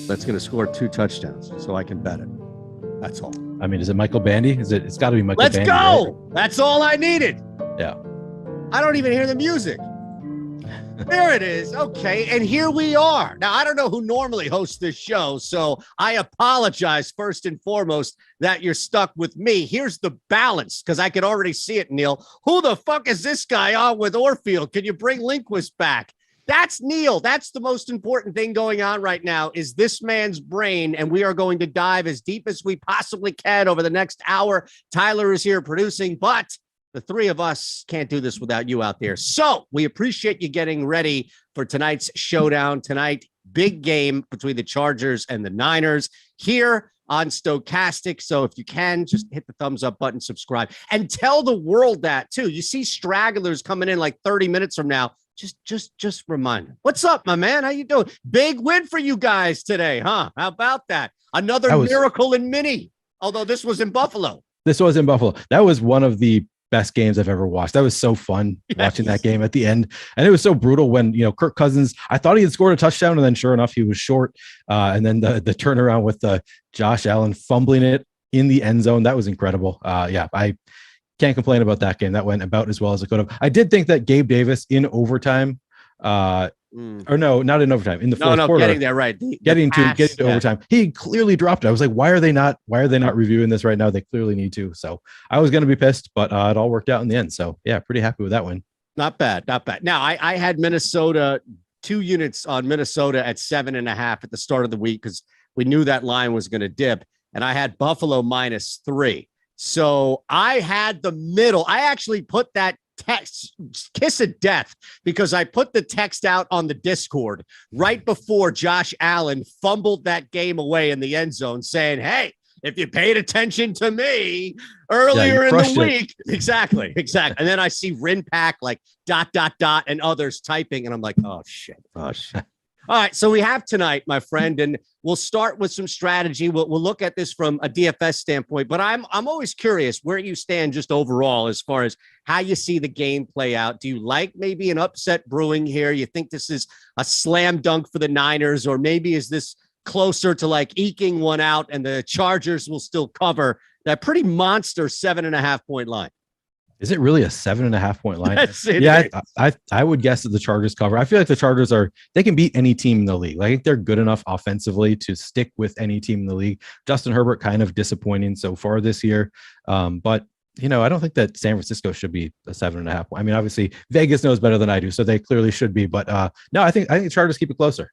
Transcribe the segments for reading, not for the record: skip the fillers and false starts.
That's going to score 2 touchdowns, so I can bet it. That's all. I mean, is it Michael Bandy? It's got to be Michael Bandy. Let's go. Right? That's all I needed. Yeah. I don't even hear the music. There it is. Okay. And here we are. Now, I don't know who normally hosts this show, so I apologize first and foremost that you're stuck with me. Here's the balance, because I could already see it, Neil. Who the fuck is this guy on with Orfield? Can you bring Lindquist back? That's Neil. That's the most important thing going on right now is this man's brain, and we are going to dive as deep as we possibly can over the next hour. Tyler is here producing, but the three of us can't do this without you out there. So we appreciate you getting ready for tonight's showdown. Tonight, big game between the Chargers and the Niners here on Stokastic. So if you can, just hit the thumbs up button, subscribe, and tell the world that too. You see stragglers coming in like 30 minutes from now. Just remind them. What's up, my man? How you doing? Big win for you guys today, huh? How about that? Another miracle in mini, although this was in Buffalo. This was in Buffalo. That was one of the best games I've ever watched. That was so fun watching that game at the end. And it was so brutal when, Kirk Cousins, I thought he had scored a touchdown, and then sure enough, he was short. And then the turnaround with Josh Allen fumbling it in the end zone. That was incredible. I can't complain about that game. That went about as well as it could have. I did think that Gabe Davis in overtime, or no, not in overtime, in the fourth quarter, getting there, right? Getting to overtime. He clearly dropped it. I was like, why are they not reviewing this right now? They clearly need to. So I was going to be pissed, but it all worked out in the end. So yeah, pretty happy with that one. Not bad. Now I had Minnesota, 2 units on Minnesota at 7.5 at the start of the week, because we knew that line was going to dip, and I had Buffalo -3. So I had the middle. I actually put that text kiss of death, because I put the text out on the Discord right before Josh Allen fumbled that game away in the end zone, saying, hey, if you paid attention to me earlier in the week. Exactly. And then I see Rinpack like ... and others typing, and I'm like, oh shit. All right, so we have tonight, my friend, and we'll start with some strategy. We'll look at this from a DFS standpoint, but I'm always curious where you stand just overall as far as how you see the game play out. Do you like maybe an upset brewing here? You think this is a slam dunk for the Niners, or maybe is this closer to like eking one out and the Chargers will still cover that pretty monster 7.5 point line? Is it really a 7.5 point line? Yes, Yeah, I would guess that the Chargers cover. I feel like the Chargers they can beat any team in the league. I think they're good enough offensively to stick with any team in the league. Justin Herbert kind of disappointing so far this year. But I don't think that San Francisco should be a 7.5. I mean, obviously Vegas knows better than I do, so they clearly should be. But no, I think the Chargers keep it closer.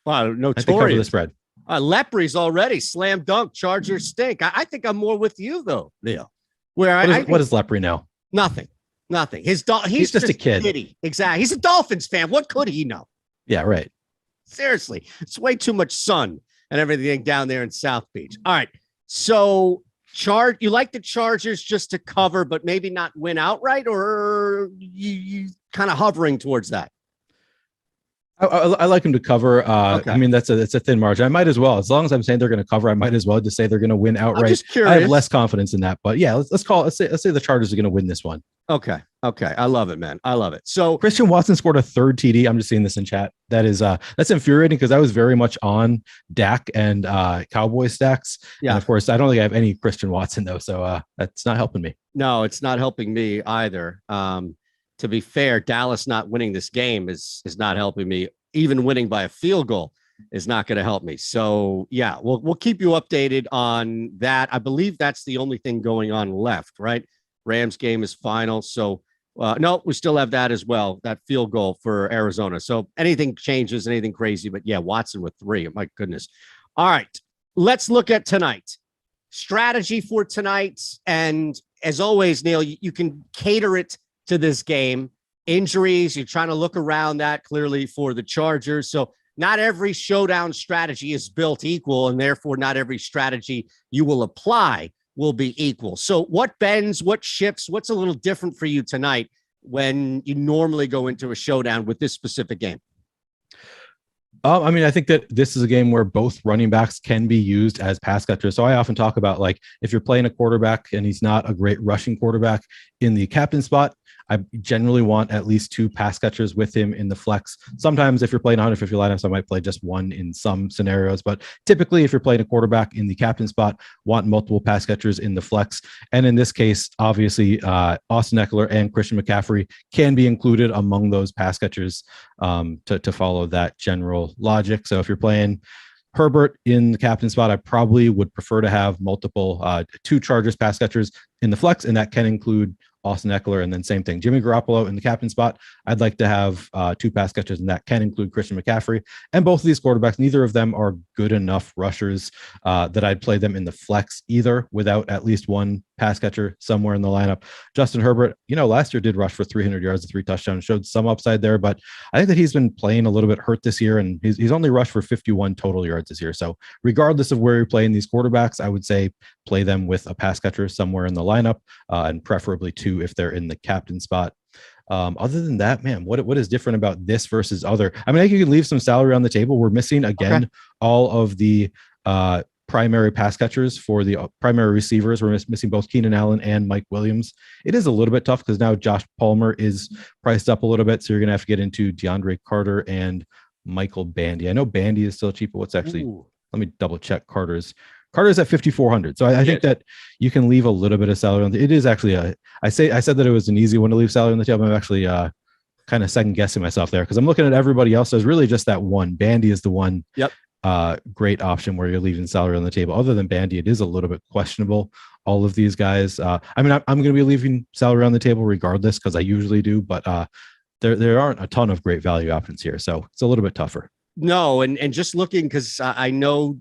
Wow, notorious. I think cover the spread. Leprey's already slam dunk. Chargers stink. I think I'm more with you though, Neil. Where what does Leprey know? Nothing. He's just a kid. Kitty. Exactly. He's a Dolphins fan. What could he know? Yeah, right. Seriously, it's way too much sun and everything down there in South Beach. All right, so you like the Chargers just to cover, but maybe not win outright, or you kind of hovering towards that? I like them to cover. Okay. I mean, it's a thin margin. I might as well, as long as I'm saying they're going to cover, I might as well just say they're going to win outright. I'm just curious. I have less confidence in that, but yeah, let's say the Chargers are going to win this one. Okay. I love it, man. I love it. So Christian Watson scored a third TD. I'm just seeing this in chat. That's infuriating because I was very much on Dak and Cowboy stacks. Yeah. And of course, I don't think I have any Christian Watson though, so that's not helping me. No, it's not helping me either. To be fair, Dallas not winning this game is not helping me. Even winning by a field goal is not going to help me. So yeah, we'll keep you updated on that. I believe that's the only thing going on left, right? Rams game is final. So no, we still have that as well. That field goal for Arizona. So anything changes, anything crazy, but yeah, Watson with 3. My goodness. All right, let's look at tonight. Strategy for tonight. And as always, Neil, you can cater it to this game. Injuries, you're trying to look around that clearly for the Chargers. So not every showdown strategy is built equal, and therefore not every strategy you will apply will be equal. So what bends, what shifts, what's a little different for you tonight when you normally go into a showdown with this specific game? I mean, I think that this is a game where both running backs can be used as pass catchers. So I often talk about, like, if you're playing a quarterback and he's not a great rushing quarterback in the captain spot, I generally want at least 2 pass catchers with him in the flex. Sometimes if you're playing 150 lineups, I might play just 1 in some scenarios, but typically if you're playing a quarterback in the captain spot, want multiple pass catchers in the flex. And in this case, obviously Austin Ekeler and Christian McCaffrey can be included among those pass catchers to follow that general logic. So if you're playing Herbert in the captain spot, I probably would prefer to have multiple 2 Chargers pass catchers in the flex, and that can include Austin Ekeler, and then same thing, Jimmy Garoppolo in the captain spot. I'd like to have 2 pass catchers, and that can include Christian McCaffrey. And both of these quarterbacks, neither of them are good enough rushers that I'd play them in the flex either without at least 1 pass catcher somewhere in the lineup. Justin Herbert, last year did rush for 300 yards and 3 touchdowns, showed some upside there, but I think that he's been playing a little bit hurt this year, and he's only rushed for 51 total yards this year. So regardless of where you're playing these quarterbacks, I would say play them with a pass catcher somewhere in the lineup, and preferably 2 if they're in the captain spot. Other than that, man, what is different about this versus other? I mean, I think you can leave some salary on the table. We're missing again all of the primary pass catchers for the primary receivers. We're missing both Keenan Allen and Mike Williams. It is a little bit tough because now Josh Palmer is priced up a little bit, so you're gonna have to get into DeAndre Carter and Michael Bandy. I know Bandy is still cheap, but what's actually? Let me double check Carter's at 5,400. So I think that you can leave a little bit of salary on it is actually I said that it was an easy one to leave salary on the table. I'm actually kind of second guessing myself there because I'm looking at everybody else. There's really just that one. Bandy is the one. Yep. Great option where you're leaving salary on the table. Other than Bandy, it is a little bit questionable. All of these guys. I mean, I'm going to be leaving salary on the table regardless because I usually do, but there aren't a ton of great value options here, so it's a little bit tougher. No, and just looking because I know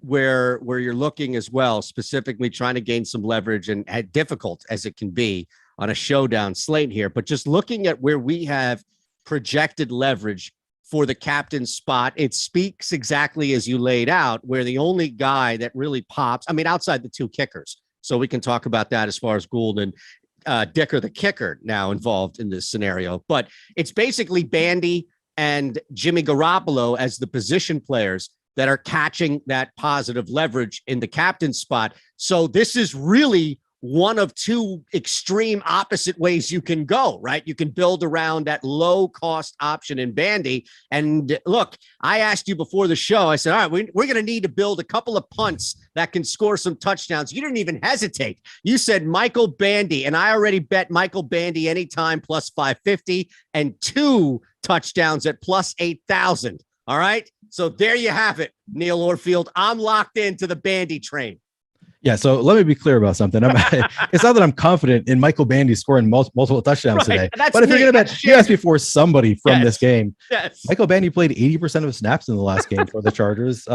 where you're looking as well, specifically trying to gain some leverage, and difficult as it can be on a showdown slate here, but just looking at where we have projected leverage for the captain spot, it speaks exactly as you laid out, where the only guy that really pops, I mean, outside the 2 kickers, so we can talk about that as far as Gould and Dicker, the kicker, now involved in this scenario, but it's basically Bandy and Jimmy Garoppolo as the position players that are catching that positive leverage in the captain spot. So this is really one of two extreme opposite ways you can go, right? You can build around that low cost option in Bandy. And look, I asked you before the show, I said, all right, we're going to need to build a couple of punts that can score some touchdowns. You didn't even hesitate. You said Michael Bandy, and I already bet Michael Bandy anytime plus 550 and 2 touchdowns at plus 8,000. All right. So there you have it, Neil Orfield. I'm locked into the Bandy train. Yeah, so let me be clear about something. It's not that I'm confident in Michael Bandy scoring multiple touchdowns today. But if you're going to bet, you asked me for somebody from this game. Yes. Michael Bandy played 80% of snaps in the last game for the Chargers,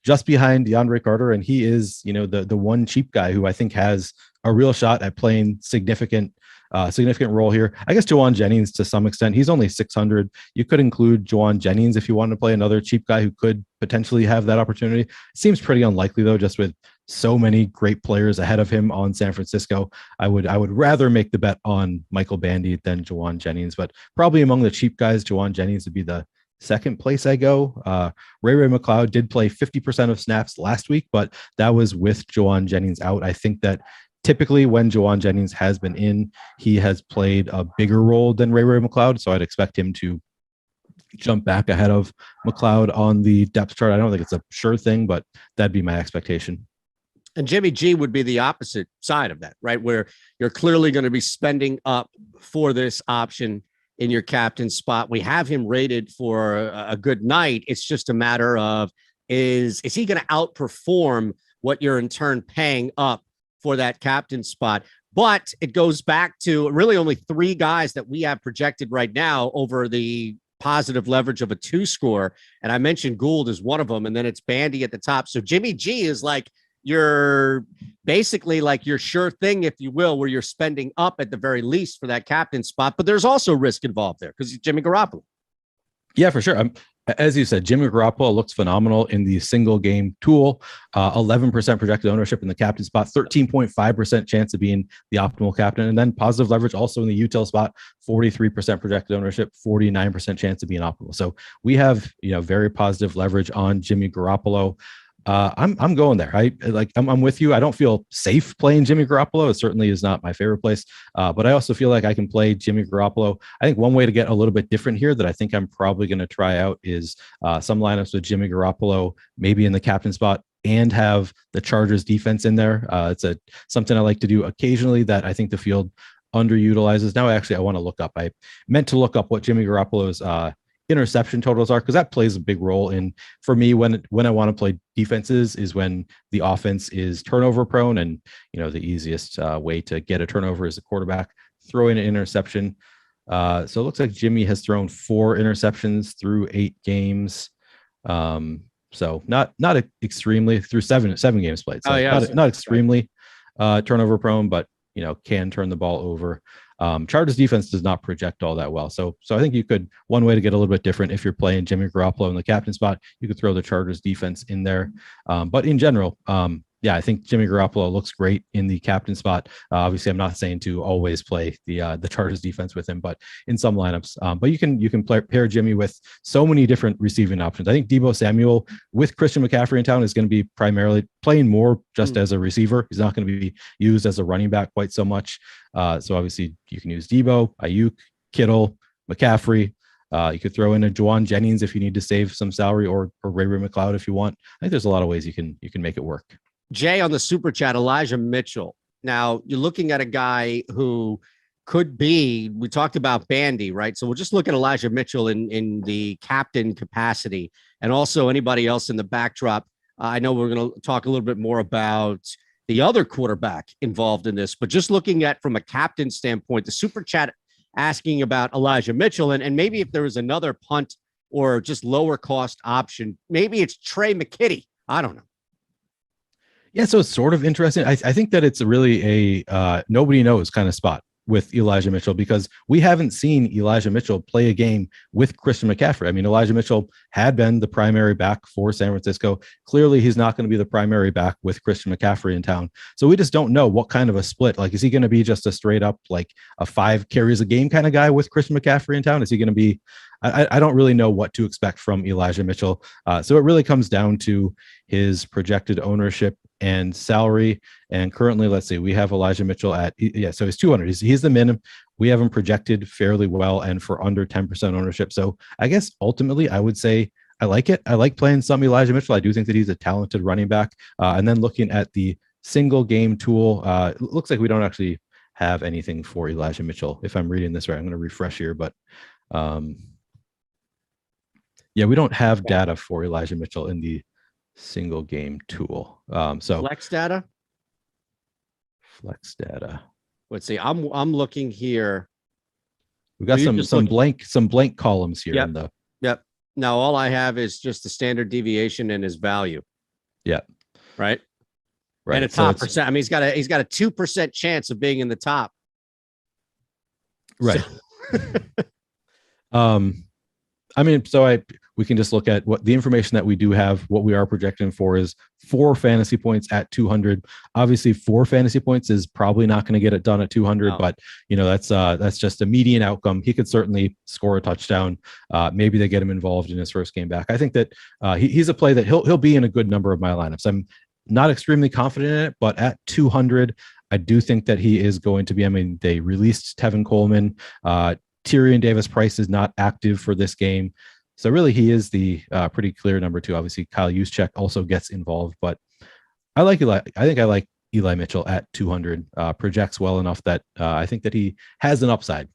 just behind DeAndre Carter, and he is, the one cheap guy who I think has a real shot at playing significant role here. I guess Juwan Jennings to some extent. He's only 600. You could include Juwan Jennings if you wanted to play another cheap guy who could potentially have that opportunity. It seems pretty unlikely though, just with so many great players ahead of him on San Francisco. I would rather make the bet on Michael Bandy than Juwan Jennings, but probably among the cheap guys, Juwan Jennings would be the second place I go. Ray McCloud did play 50% of snaps last week, but that was with Juwan Jennings out. I think that typically when Juwan Jennings has been in, he has played a bigger role than Ray McCloud. So I'd expect him to jump back ahead of McCloud on the depth chart. I don't think it's a sure thing, but that'd be my expectation. And Jimmy G would be the opposite side of that, right? Where you're clearly going to be spending up for this option in your captain spot. We have him rated for a good night. It's just a matter of, is he going to outperform what you're in turn paying up for that captain spot? But it goes back to really only 3 guys that we have projected right now over the positive leverage of a 2 score. And I mentioned Gould as one of them, and then it's Bandy at the top. So Jimmy G is like, you're basically like your sure thing, if you will, where you're spending up at the very least for that captain spot. But there's also risk involved there because Jimmy Garoppolo. Yeah, for sure. As you said, Jimmy Garoppolo looks phenomenal in the single game tool. 11% projected ownership in the captain spot, 13.5% chance of being the optimal captain. And then positive leverage also in the util spot, 43% projected ownership, 49% chance of being optimal. So we have, very positive leverage on Jimmy Garoppolo. I'm going there. I'm with you. I don't feel safe playing Jimmy Garoppolo. It certainly is not my favorite place. But I also feel like I can play Jimmy Garoppolo. I think one way to get a little bit different here that I think I'm probably going to try out is some lineups with Jimmy Garoppolo, maybe in the captain spot, and have the Chargers defense in there. It's something I like to do occasionally that I think the field underutilizes. Now, I want to look up. I meant to look up what Jimmy Garoppolo's interception totals are, because that plays a big role in, for me, when I want to play defenses is when the offense is turnover prone, and the easiest way to get a turnover is the quarterback throwing an interception. So it looks like Jimmy has thrown 4 interceptions through 8 games. So not extremely through seven games played. So not extremely turnover prone, but can turn the ball over. Chargers defense does not project all that well. So I think one way to get a little bit different, if you're playing Jimmy Garoppolo in the captain spot, you could throw the Chargers defense in there. But in general, I think Jimmy Garoppolo looks great in the captain spot. Obviously, I'm not saying to always play the Chargers defense with him, but in some lineups. But you can pair Jimmy with so many different receiving options. I think Deebo Samuel with Christian McCaffrey in town is going to be primarily playing more just as a receiver. He's not going to be used as a running back quite so much. So obviously, you can use Deebo, Ayuk, Kittle, McCaffrey. You could throw in a Juwan Jennings if you need to save some salary, or Ray McCloud if you want. I think there's a lot of ways you can make it work. Jay on the super chat, Elijah Mitchell. Now you're looking at a guy who could be, we talked about Bandy, right? So we'll just look at Elijah Mitchell in the captain capacity, and also anybody else in the backdrop. I know we're going to talk a little bit more about the other quarterback involved in this, but just looking at from a captain standpoint, the super chat asking about Elijah Mitchell, and maybe if there was another punt or just lower cost option, maybe it's Trey McKitty. I don't know. Yeah, so it's sort of interesting. I think that it's really a nobody knows kind of spot with Elijah Mitchell, because we haven't seen Elijah Mitchell play a game with Christian McCaffrey. I mean, Elijah Mitchell had been the primary back for San Francisco. Clearly, he's not going to be the primary back with Christian McCaffrey in town. So we just don't know what kind of a split. Like, is he going to be just a straight up, like a 5 carries a game kind of guy with Christian McCaffrey in town? Is he going to be, I don't really know what to expect from Elijah Mitchell. So it really comes down to his projected ownership and salary. And currently, let's see, we have Elijah Mitchell at, so he's 200. He's the minimum. We have him projected fairly well and for under 10% ownership. So I guess ultimately I would say I like it. I like playing some Elijah Mitchell. I do think that he's a talented running back. And then looking at the single game tool, it looks like we don't actually have anything for Elijah Mitchell. If I'm reading this right, I'm going to refresh here, but we don't have data for Elijah Mitchell in the single game tool. So flex data. Let's see. I'm looking here. We got some blank columns here. Yep. Now all I have is just the standard deviation and his value. Yep. Right. And a top percent. I mean, he's got a 2% chance of being in the top. Right. We can just look at what the information that we do have. What we are projecting for is 4 fantasy points at 200. Obviously, 4 fantasy points is probably not going to get it done at 200, no. But that's just a median outcome. He could certainly score a touchdown. Maybe they get him involved in his first game back. I think that he's a play that he'll be in a good number of my lineups. I'm not extremely confident in it, but at 200, I do think that he is going to be. I mean, they released Tevin Coleman. Tyrion Davis-Price is not active for this game. So really, he is the pretty clear number 2. Obviously, Kyle Juszczyk also gets involved, but I like Eli. I think I like Eli Mitchell at 200. Projects well enough that I think that he has an upside.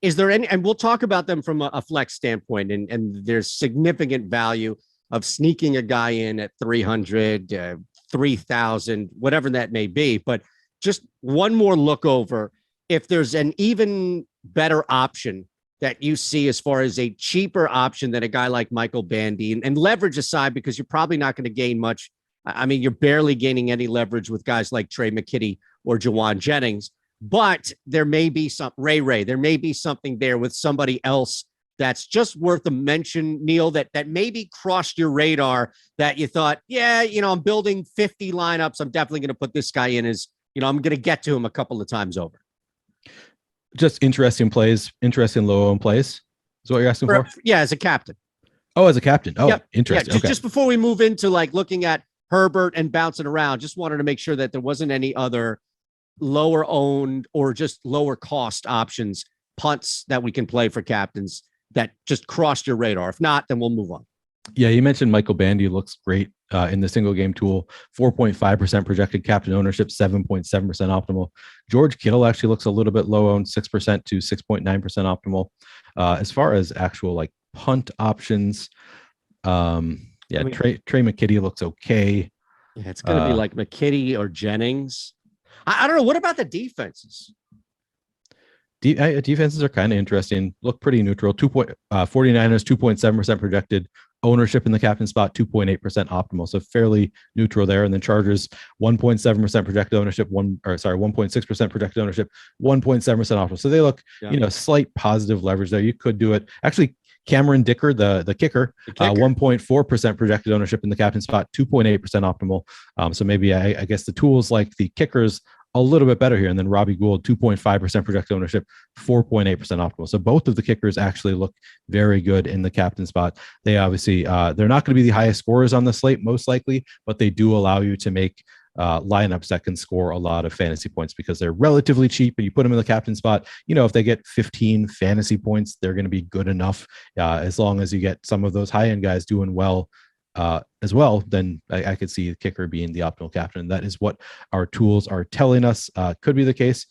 Is there any? And we'll talk about them from a flex standpoint. And there's significant value of sneaking a guy in at 300, 3,000, whatever that may be. But just one more look over. If there's an even better option that you see as far as a cheaper option than a guy like Michael Bandy, and leverage aside, because you're probably not going to gain much. I mean, you're barely gaining any leverage with guys like Trey McKitty or Jawan Jennings, but there may be some Ray. There may be something there with somebody else that's just worth a mention, Neil, that maybe crossed your radar that you thought, I'm building 50 lineups. I'm definitely going to put this guy in as, I'm going to get to him a couple of times over. Just interesting plays, interesting low-owned plays is what you're asking for? Yeah, as a captain. Oh, as a captain. Oh, yep. Interesting. Yeah, just before we move into looking at Herbert and bouncing around, just wanted to make sure that there wasn't any other lower owned or just lower cost options, punts that we can play for captains that just crossed your radar. If not, then we'll move on. Yeah, you mentioned Michael Bandy looks great in the single game tool. 4.5% projected captain ownership, 7.7% optimal. George Kittle actually looks a little bit low owned, 6% to 6.9% optimal. As far as actual punt options, Trey McKitty looks okay. Yeah, it's going to be like McKitty or Jennings. I don't know. What about the defenses? Defenses are kind of interesting. Look pretty neutral. 49ers, 2.7% projected ownership in the captain spot, 2.8% optimal. So fairly neutral there. And then Chargers, 1.7% projected ownership, 1.6% projected ownership, 1.7% optimal. So they look, slight positive leverage there. You could do it. Actually, Cameron Dicker, the kicker, 1.4% projected ownership in the captain spot, 2.8% optimal. So maybe I guess the tools like the kickers a little bit better here. And then Robbie Gould, 2.5% projected ownership, 4.8% optimal. So both of the kickers actually look very good in the captain spot. They obviously, they're not going to be the highest scorers on the slate, most likely, but they do allow you to make lineups that can score a lot of fantasy points because they're relatively cheap, and you put them in the captain spot. If they get 15 fantasy points, they're going to be good enough. As long as you get some of those high-end guys doing well as well, then I could see the kicker being the optimal captain. That is what our tools are telling us could be the case.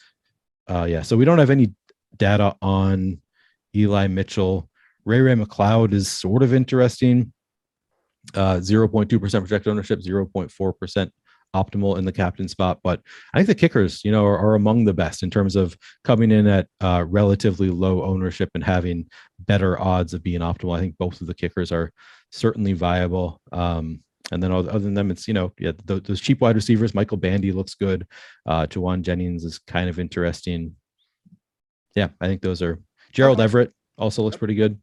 So we don't have any data on Eli Mitchell. Ray McLeod is sort of interesting. 0.2% projected ownership, 0.4% optimal in the captain spot. But I think the kickers, are among the best in terms of coming in at relatively low ownership and having better odds of being optimal. I think both of the kickers are certainly viable. And then other than them, it's, those cheap wide receivers. Michael Bandy looks good. Jawan Jennings is kind of interesting. Yeah, I think those are. Gerald Everett also looks pretty good.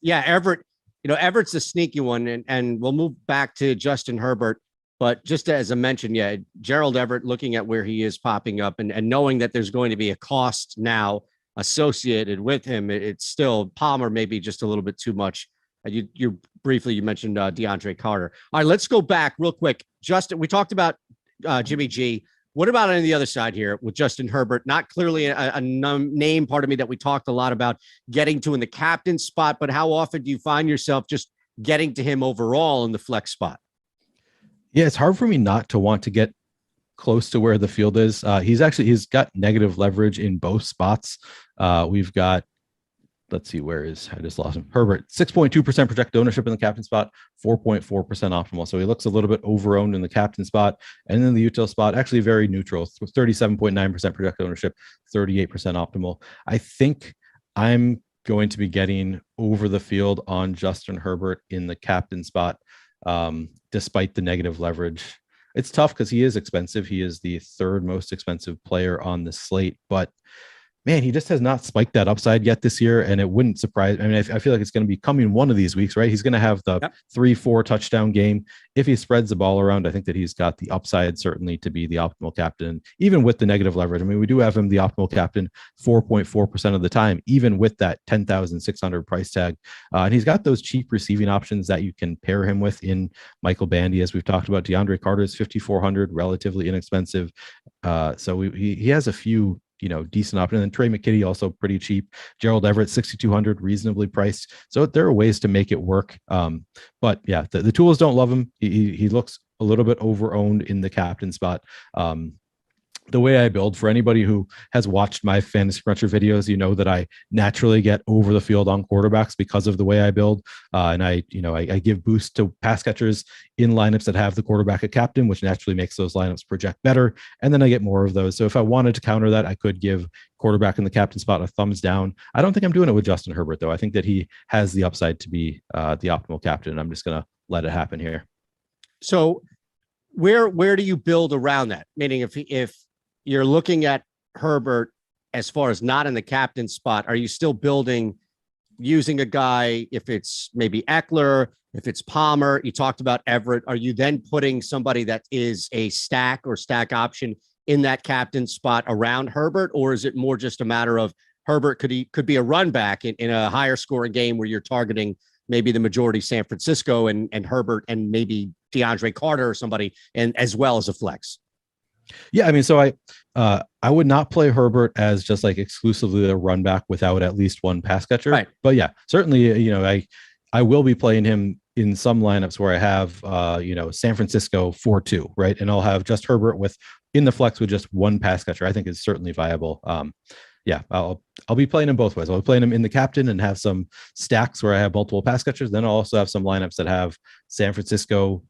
Yeah, Everett, Everett's a sneaky one, and we'll move back to Justin Herbert. But just as I mentioned, Gerald Everett, looking at where he is popping up and knowing that there's going to be a cost now associated with him, it's still Palmer maybe just a little bit too much. You're briefly, you mentioned DeAndre Carter. All right, let's go back real quick. Justin, we talked about Jimmy G. What about on the other side here with Justin Herbert? Not clearly a name, part of me, that we talked a lot about getting to in the captain spot, but how often do you find yourself just getting to him overall in the flex spot? Yeah, it's hard for me not to want to get close to where the field is. He's got negative leverage in both spots. We've got, let's see, I just lost him. Herbert, 6.2% projected ownership in the captain spot, 4.4% optimal. So he looks a little bit over-owned in the captain spot. And then the util spot, actually very neutral, 37.9% projected ownership, 38% optimal. I think I'm going to be getting over the field on Justin Herbert in the captain spot, despite the negative leverage. It's tough because he is expensive. He is the third most expensive player on the slate, but man, he just has not spiked that upside yet this year. And it wouldn't surprise. I mean, I feel like it's going to be coming one of these weeks, right? He's going to have the 3-4 touchdown game. If he spreads the ball around, I think that he's got the upside certainly to be the optimal captain, even with the negative leverage. I mean, we do have him the optimal captain 4.4% of the time, even with that 10,600 price tag. And he's got those cheap receiving options that you can pair him with in Michael Bandy, as we've talked about. DeAndre Carter is 5,400, relatively inexpensive. So he has a few, decent option. And then Trey McKitty, also pretty cheap. Gerald Everett, 6,200, reasonably priced. So there are ways to make it work. But yeah, the tools don't love him. He looks a little bit over-owned in the captain spot. The way I build, for anybody who has watched my Fantasy Cruncher videos, that I naturally get over the field on quarterbacks because of the way I build. And I give boosts to pass catchers in lineups that have the quarterback at captain, which naturally makes those lineups project better. And then I get more of those. So if I wanted to counter that, I could give quarterback in the captain spot a thumbs down. I don't think I'm doing it with Justin Herbert, though. I think that he has the upside to be the optimal captain. And I'm just going to let it happen here. So where do you build around that? Meaning if you're looking at Herbert as far as not in the captain spot, are you still building using a guy, if it's maybe Ekeler, if it's Palmer, you talked about Everett, are you then putting somebody that is a stack or stack option in that captain spot around Herbert? Or is it more just a matter of Herbert could be a run back in a higher scoring game where you're targeting maybe the majority San Francisco and Herbert and maybe DeAndre Carter or somebody, and as well as a flex? Yeah, I mean, so I would not play Herbert as just like exclusively a run back without at least one pass catcher. Right. But yeah, certainly, I will be playing him in some lineups where I have, San Francisco 4-2, right? And I'll have just Herbert in the flex with just one pass catcher. I think is certainly viable. I'll be playing him both ways. I'll be playing him in the captain and have some stacks where I have multiple pass catchers. Then I'll also have some lineups that have San Francisco,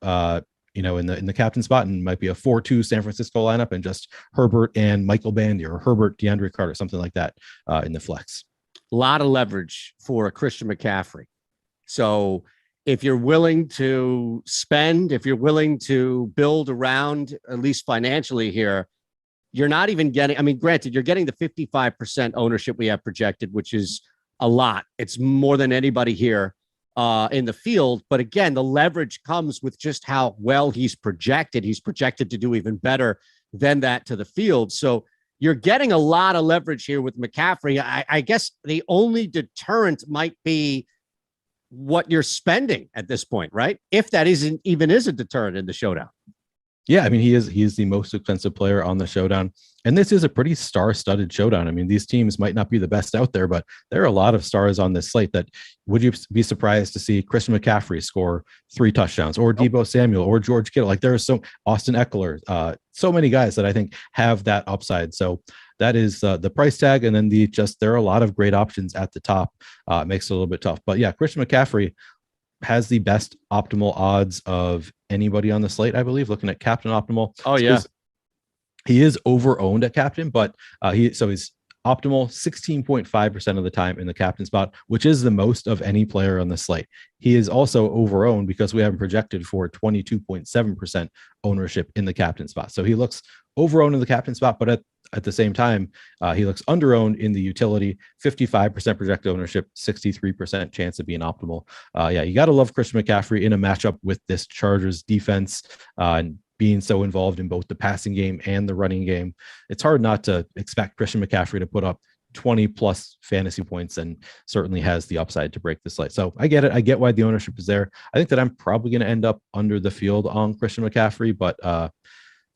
in the captain spot, and might be a 4-2 San Francisco lineup and just Herbert and Michael Bandy, or Herbert, DeAndre Carter, something like that in the flex. A lot of leverage for a Christian McCaffrey. So if you're willing to spend, if you're willing to build around, at least financially here, you're not even getting, granted, you're getting the 55% ownership we have projected, which is a lot. It's more than anybody here in the field. But again, the leverage comes with just how well he's projected. He's projected to do even better than that to the field. So you're getting a lot of leverage here with McCaffrey. I guess the only deterrent might be what you're spending at this point, right? If that is a deterrent in the showdown. Yeah, I mean, he is the most expensive player on the showdown. And this is a pretty star-studded showdown. I mean, these teams might not be the best out there, but there are a lot of stars on this slate that would you be surprised to see Christian McCaffrey score 3 touchdowns, or Deebo Samuel, or George Kittle. Like, there are Austin Ekeler, so many guys that I think have that upside. So that is the price tag. And then there are a lot of great options at the top. It makes it a little bit tough. But yeah, Christian McCaffrey has the best optimal odds of anybody on the slate, I believe, looking at captain optimal. Oh, yeah. He is over-owned at captain, but he's optimal 16.5% of the time in the captain spot, which is the most of any player on the slate. He is also over-owned because we have him projected for 22.7% ownership in the captain spot. So he looks over-owned in the captain spot, but at the same time, he looks under-owned in the utility, 55% projected ownership, 63% chance of being optimal. You got to love Christian McCaffrey in a matchup with this Chargers defense and being so involved in both the passing game and the running game. It's hard not to expect Christian McCaffrey to put up 20 plus fantasy points and certainly has the upside to break the slate. So I get it. I get why the ownership is there. I think that I'm probably going to end up under the field on Christian McCaffrey, but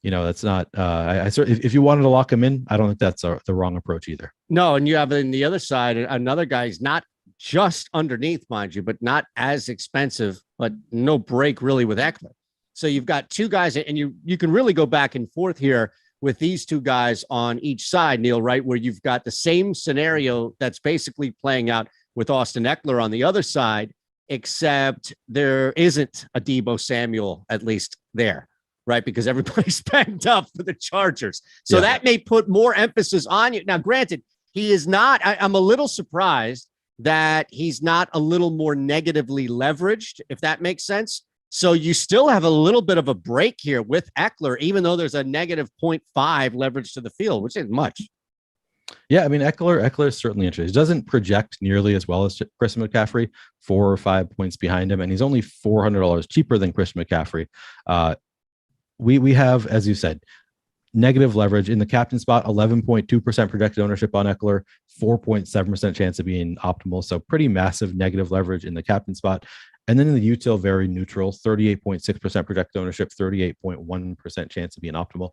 that's not, if you wanted to lock him in, I don't think that's the wrong approach either. No. And you have on the other side, another guy's not just underneath, mind you, but not as expensive, but no break really with Ekeler. So you've got two guys, and you can really go back and forth here with these two guys on each side, Neil, right? Where you've got the same scenario that's basically playing out with Austin Ekeler on the other side, except there isn't a Deebo Samuel, at least there, right? Because everybody's backed up for the Chargers. So that may put more emphasis on you. Now, granted, he is not, I'm a little surprised that he's not a little more negatively leveraged, if that makes sense. So you still have a little bit of a break here with Ekeler, even though there's a negative 0.5 leverage to the field, which isn't much. Yeah, I mean, Ekeler is certainly interesting. He doesn't project nearly as well as Christian McCaffrey, 4 or 5 points behind him, and he's only $400 cheaper than Christian McCaffrey. We have, as you said, negative leverage in the captain spot, 11.2% projected ownership on Ekeler, 4.7% chance of being optimal. So pretty massive negative leverage in the captain spot. And then in the util, very neutral, 38.6% projected ownership, 38.1% chance of being optimal.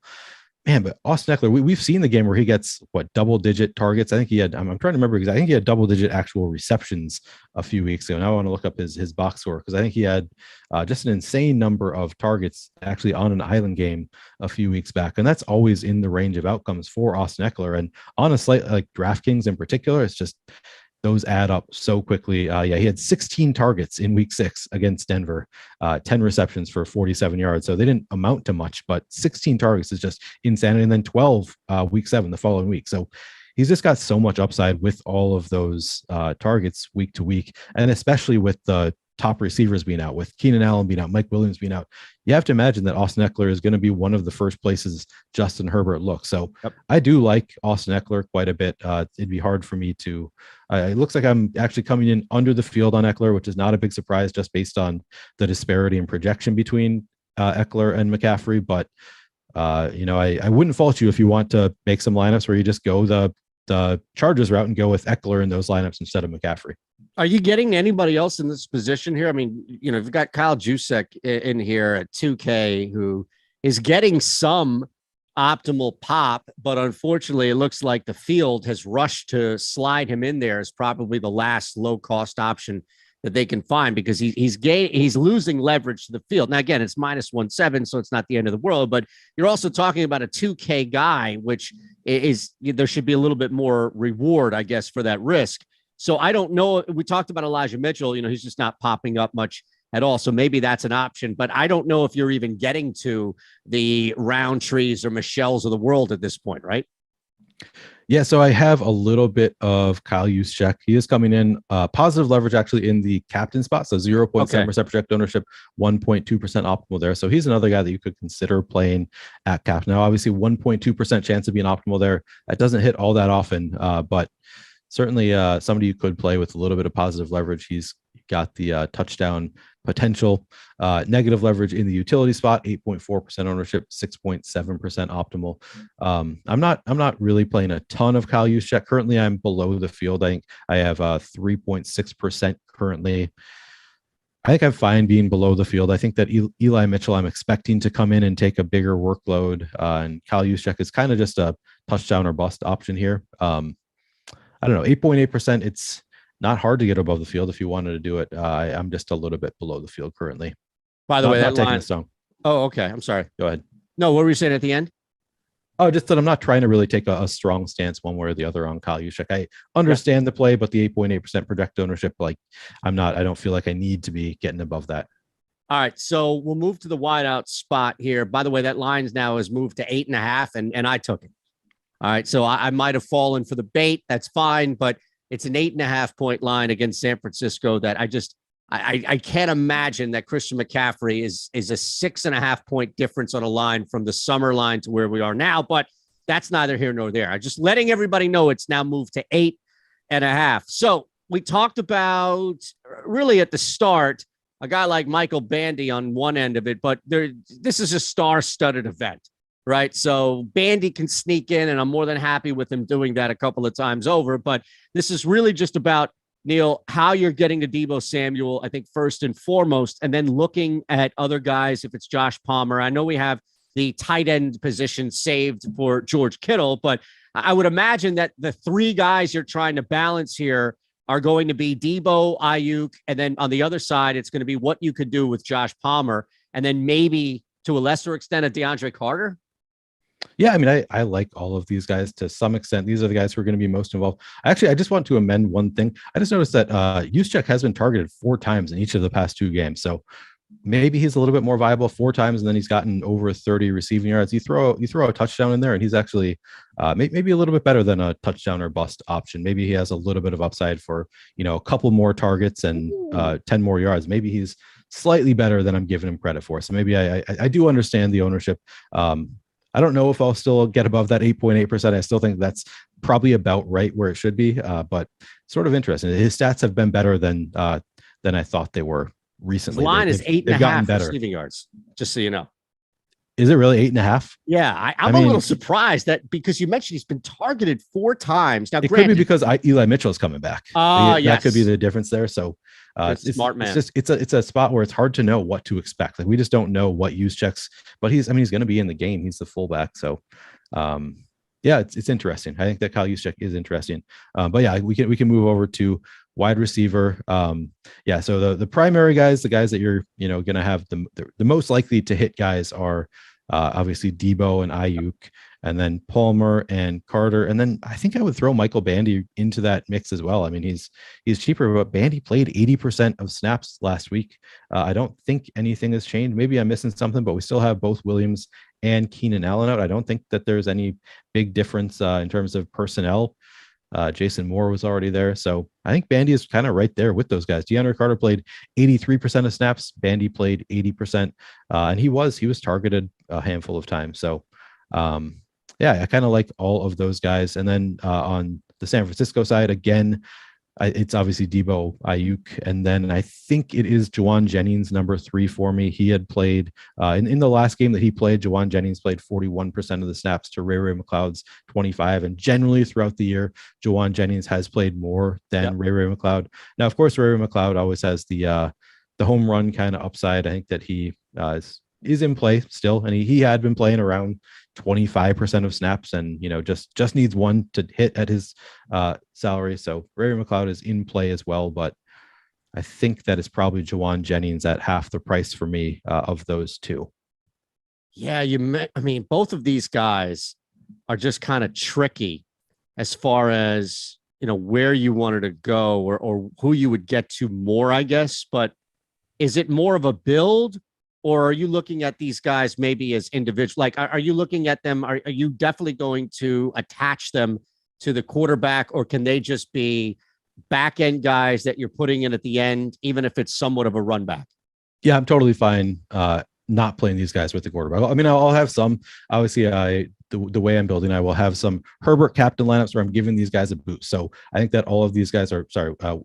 Man, but Austin Ekeler, we've seen the game where he gets double-digit targets. I think he had. I'm trying to remember because I think he had double-digit actual receptions a few weeks ago. Now I want to look up his box score because I think he had just an insane number of targets actually on an island game a few weeks back, and that's always in the range of outcomes for Austin Ekeler. And on a slate like DraftKings in particular, it's just those add up so quickly. He had 16 targets in week 6 against Denver, 10 receptions for 47 yards. So they didn't amount to much, but 16 targets is just insanity. And then 12 week 7 the following week. So he's just got so much upside with all of those targets week to week. And especially with the top receivers being out, with Keenan Allen being out, Mike Williams being out, you have to imagine that Austin Ekeler is going to be one of the first places Justin Herbert looks. So I do like Austin Ekeler quite a bit. It'd be hard for me to, it looks like I'm actually coming in under the field on Ekeler, which is not a big surprise just based on the disparity in projection between Ekeler and McCaffrey. But, I wouldn't fault you if you want to make some lineups where you just go the Chargers route and go with Ekeler in those lineups instead of McCaffrey. Are you getting anybody else in this position here? I mean, you've got Kyle Juszczyk in here at 2K who is getting some optimal pop, but unfortunately it looks like the field has rushed to slide him in there as probably the last low cost option that they can find because he's losing leverage to the field. Now, again, it's -1.7, so it's not the end of the world, but you're also talking about a 2K guy, which is there should be a little bit more reward, I guess, for that risk. So I don't know. We talked about Elijah Mitchell. He's just not popping up much at all. So maybe that's an option, but I don't know if you're even getting to the Roundtrees or Michelles of the world at this point, right? Yeah, so I have a little bit of Kyle Juszczyk. He is coming in positive leverage actually in the captain spot. So 0.7% projected ownership, 1.2% optimal there. So he's another guy that you could consider playing at captain. Now, obviously 1.2% chance of being optimal there. That doesn't hit all that often, but certainly somebody you could play with a little bit of positive leverage. He's got the touchdown potential, negative leverage in the utility spot, 8.4% ownership, 6.7% optimal. I'm not really playing a ton of Kyle Juszczyk. Currently, I'm below the field. I think I have 3.6% currently. I think I'm fine being below the field. I think that Eli Mitchell, I'm expecting to come in and take a bigger workload, and Kyle Juszczyk is kind of just a touchdown or bust option here. I don't know, 8.8%. It's not hard to get above the field if you wanted to do it. I'm just a little bit below the field currently. By the way, that taking line. a song. Oh, okay. I'm sorry. Go ahead. No, what were you saying at the end? Oh, just that I'm not trying to really take a strong stance one way or the other on Kyle Juszczyk. I understand the play, but the 8.8% projected ownership, I don't feel like I need to be getting above that. All right, so we'll move to the wideout spot here. By the way, that line's now has moved to 8.5, and I took it. All right, so I might have fallen for the bait. That's fine, but it's an 8.5 point line against San Francisco that I can't imagine that Christian McCaffrey is a 6.5 point difference on a line from the summer line to where we are now, but that's neither here nor there. I'm just letting everybody know it's now moved to 8.5. So we talked about really at the start, a guy like Michael Bandy on one end of it, but this is a star-studded event. right? So Bandy can sneak in, and I'm more than happy with him doing that a couple of times over. But this is really just about, Neil, how you're getting to Deebo Samuel, I think, first and foremost, and then looking at other guys. If it's Josh Palmer, I know we have the tight end position saved for George Kittle, but I would imagine that the three guys you're trying to balance here are going to be Deebo, Ayuk, and then on the other side, it's going to be what you could do with Josh Palmer, and then maybe to a lesser extent, a DeAndre Carter. Yeah, I mean, I like all of these guys to some extent. These are the guys who are going to be most involved. Actually, I just want to amend one thing. I just noticed that Juszczyk has been targeted 4 times in each of the past 2 games. So maybe he's a little bit more viable 4 times, and then he's gotten over 30 receiving yards. You throw a touchdown in there, and he's actually maybe a little bit better than a touchdown or bust option. Maybe he has a little bit of upside for, a couple more targets and 10 more yards. Maybe he's slightly better than I'm giving him credit for. So maybe I do understand the ownership. I don't know if I'll still get above that 8.8%. I still think that's probably about right where it should be, but sort of interesting. His stats have been better than I thought they were recently. The line is 8.5 receiving yards, just so you know. Is it really 8.5? Yeah, I'm a little surprised that, because you mentioned he's been targeted 4 times. Now, it could be because Eli Mitchell is coming back. Yes. That could be the difference there. So it's smart man. It's a spot where it's hard to know what to expect. Like, we just don't know what Juszczyk's, but he's going to be in the game. He's the fullback. So yeah, it's interesting. I think that Kyle Juszczyk is interesting. But yeah, we can move over to wide receiver. Yeah. So the primary guys, the guys that you're, going to have the most likely to hit guys are obviously Deebo and Ayuk, and then Palmer and Carter. And then I think I would throw Michael Bandy into that mix as well. I mean, he's cheaper, but Bandy played 80% of snaps last week. I don't think anything has changed. Maybe I'm missing something, but we still have both Williams and Keenan Allen out. I don't think that there's any big difference in terms of personnel. Jason Moore was already there. So I think Bandy is kind of right there with those guys. DeAndre Carter played 83% of snaps. Bandy played 80%. And he was targeted a handful of times. So yeah, I kind of like all of those guys. And then on the San Francisco side, again, it's obviously Deebo, Ayuk, and then I think it is Juwan Jennings, number 3 for me. He had played in the last game that he played. Juwan Jennings played 41% of the snaps to Ray McCloud's 25, and generally throughout the year, Juwan Jennings has played more than Ray McCloud. Now, of course, Ray McCloud always has the home run kind of upside. I think that he is in play still, and he had been playing around 25% of snaps, and just needs one to hit at his salary. So Ray McCloud is in play as well, but I think that it's probably Juwan Jennings at half the price for me of those two. Yeah, I mean, both of these guys are just kind of tricky as far as where you wanted to go or who you would get to more, I guess. But is it more of a build? Or are you looking at these guys maybe as individual? Like, are you looking at them? Are you definitely going to attach them to the quarterback, or can they just be back end guys that you're putting in at the end, even if it's somewhat of a run back? Yeah, I'm totally fine not playing these guys with the quarterback. I mean, I'll have some. Obviously, the way I'm building, I will have some Herbert captain lineups where I'm giving these guys a boost. So I think that all of these guys are,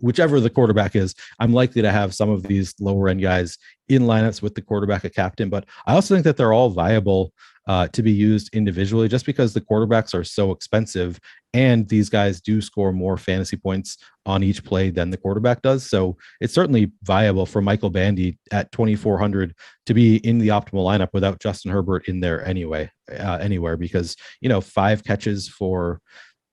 whichever the quarterback is, I'm likely to have some of these lower end guys in lineups with the quarterback a captain. But I also think that they're all viable to be used individually, just because the quarterbacks are so expensive and these guys do score more fantasy points on each play than the quarterback does. So it's certainly viable for Michael Bandy at 2,400 to be in the optimal lineup without Justin Herbert in there anywhere, because 5 catches for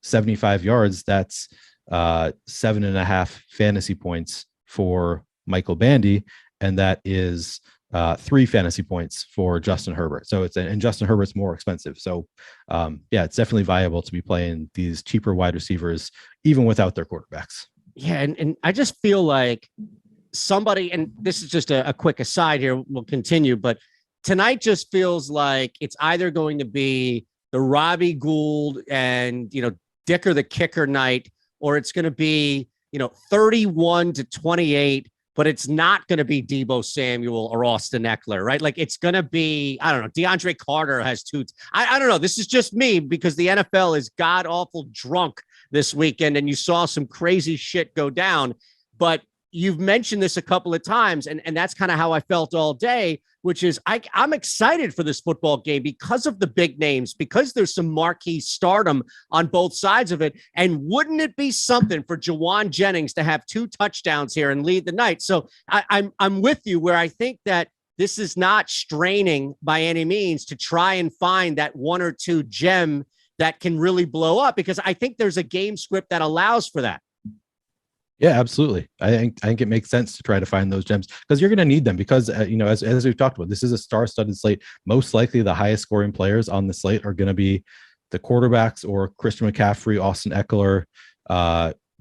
75 yards, that's 7.5 fantasy points for Michael Bandy, and that is 3 fantasy points for Justin Herbert. So and Justin Herbert's more expensive. So yeah, it's definitely viable to be playing these cheaper wide receivers even without their quarterbacks. Yeah, and I just feel like somebody, and this is just a quick aside here, we'll continue, but tonight just feels like it's either going to be the Robbie Gould and Dicker the kicker night, or it's going to be 31-28. But it's not going to be Deebo Samuel or Austin Ekeler, right? Like, it's going to be, I don't know, DeAndre Carter has 2. I don't know. This is just me, because the NFL is god awful drunk this weekend, and you saw some crazy shit go down. But you've mentioned this a couple of times, and that's kind of how I felt all day, which is I'm excited for this football game because of the big names, because there's some marquee stardom on both sides of it. And wouldn't it be something for Jawan Jennings to have 2 touchdowns here and lead the night? So I'm with you where I think that this is not straining by any means to try and find that 1 or 2 gem that can really blow up, because I think there's a game script that allows for that. Yeah, absolutely. I think it makes sense to try to find those gems because you're going to need them because, as we've talked about, this is a star-studded slate. Most likely the highest scoring players on the slate are going to be the quarterbacks or Christian McCaffrey, Austin Ekeler,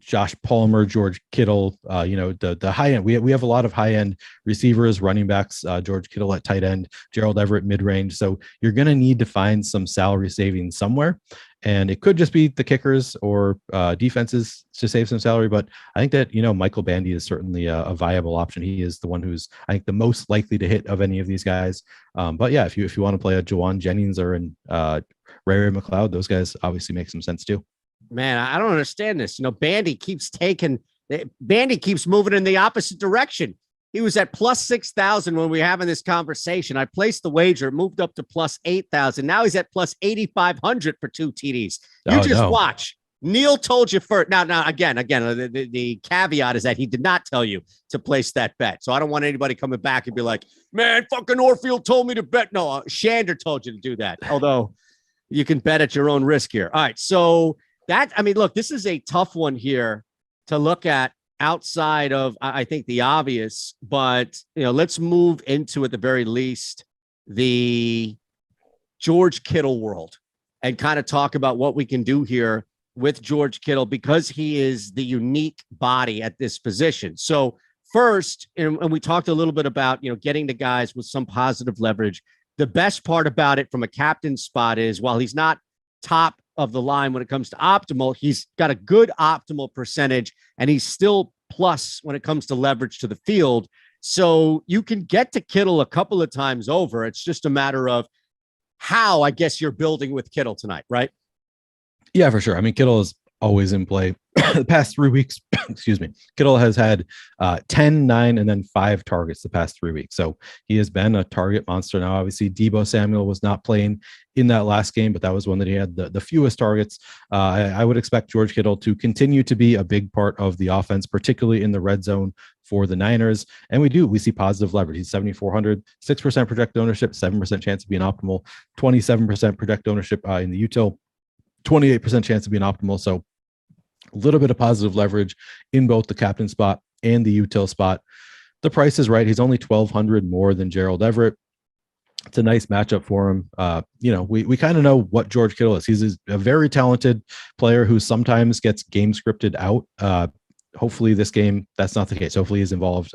Josh Palmer, George Kittle, the high end. We have a lot of high end receivers, running backs, George Kittle at tight end, Gerald Everett mid range. So you're going to need to find some salary savings somewhere. And it could just be the kickers or defenses to save some salary. But I think that, Michael Bandy is certainly a viable option. He is the one who's, I think, the most likely to hit of any of these guys. But yeah, if you want to play a Jawan Jennings or Ray McLeod, those guys obviously make some sense too. Man, I don't understand this. Bandy keeps moving in the opposite direction. He was at plus 6,000 when we were having this conversation. I placed the wager, moved up to plus 8,000. Now he's at plus 8,500 for 2 TDs. Watch. Neil told you first. Now, again, the caveat is that he did not tell you to place that bet. So I don't want anybody coming back and be like, man, fucking Orfield told me to bet. No, Shander told you to do that. Although you can bet at your own risk here. All right. So look, this is a tough one here to look at outside of, I think, the obvious, but, let's move into, at the very least, the George Kittle world and kind of talk about what we can do here with George Kittle because he is the unique body at this position. So first, and we talked a little bit about, getting the guys with some positive leverage. The best part about it from a captain spot is while he's not top of the line when it comes to optimal, he's got a good optimal percentage and he's still plus when it comes to leverage to the field. So you can get to Kittle a couple of times over. It's just a matter of how, I guess, you're building with Kittle tonight, right? Yeah, for sure. Kittle is always in play. The past 3 weeks, excuse me, Kittle has had 10, 9, and then 5 targets the past 3 weeks. So he has been a target monster. Now, obviously, Deebo Samuel was not playing in that last game, but that was one that he had the fewest targets. I would expect George Kittle to continue to be a big part of the offense, particularly in the red zone for the Niners. And we see positive leverage. He's 7,400, 6% projected ownership, 7% chance of being optimal, 27% projected ownership in the util, 28% chance of being optimal. So a little bit of positive leverage in both the captain spot and the util spot. The price is right. He's only 1,200 more than Gerald Everett. It's a nice matchup for him. We kind of know what George Kittle is. He's a very talented player who sometimes gets game scripted out. Hopefully this game, that's not the case. Hopefully he's involved.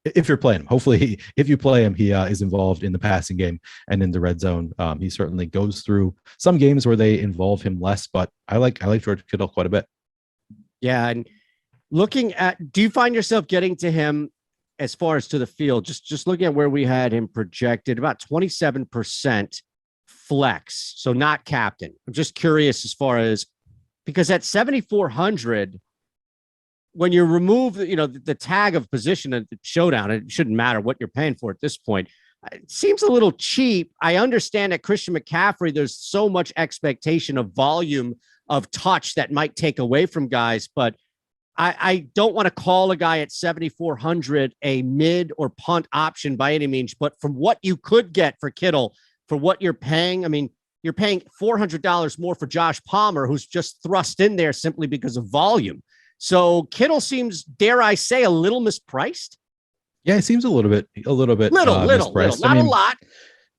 If you're playing him, hopefully if you play him, he is involved in the passing game and in the red zone. He certainly goes through some games where they involve him less, but I like George Kittle quite a bit. Yeah. And do you find yourself getting to him as far as to the field? Just looking at where we had him projected, about 27% flex. So not captain. I'm just curious as far as, because at 7,400, when you remove the tag of position at the showdown, it shouldn't matter what you're paying for at this point. It seems a little cheap. I understand that Christian McCaffrey, there's so much expectation of volume of touch that might take away from guys, but I don't want to call a guy at 7,400 a mid or punt option by any means, but from what you could get for Kittle, for what you're paying, you're paying $400 more for Josh Palmer, who's just thrust in there simply because of volume. So Kittle seems, dare I say, a little mispriced. Yeah, it seems a little bit mispriced. Not a lot.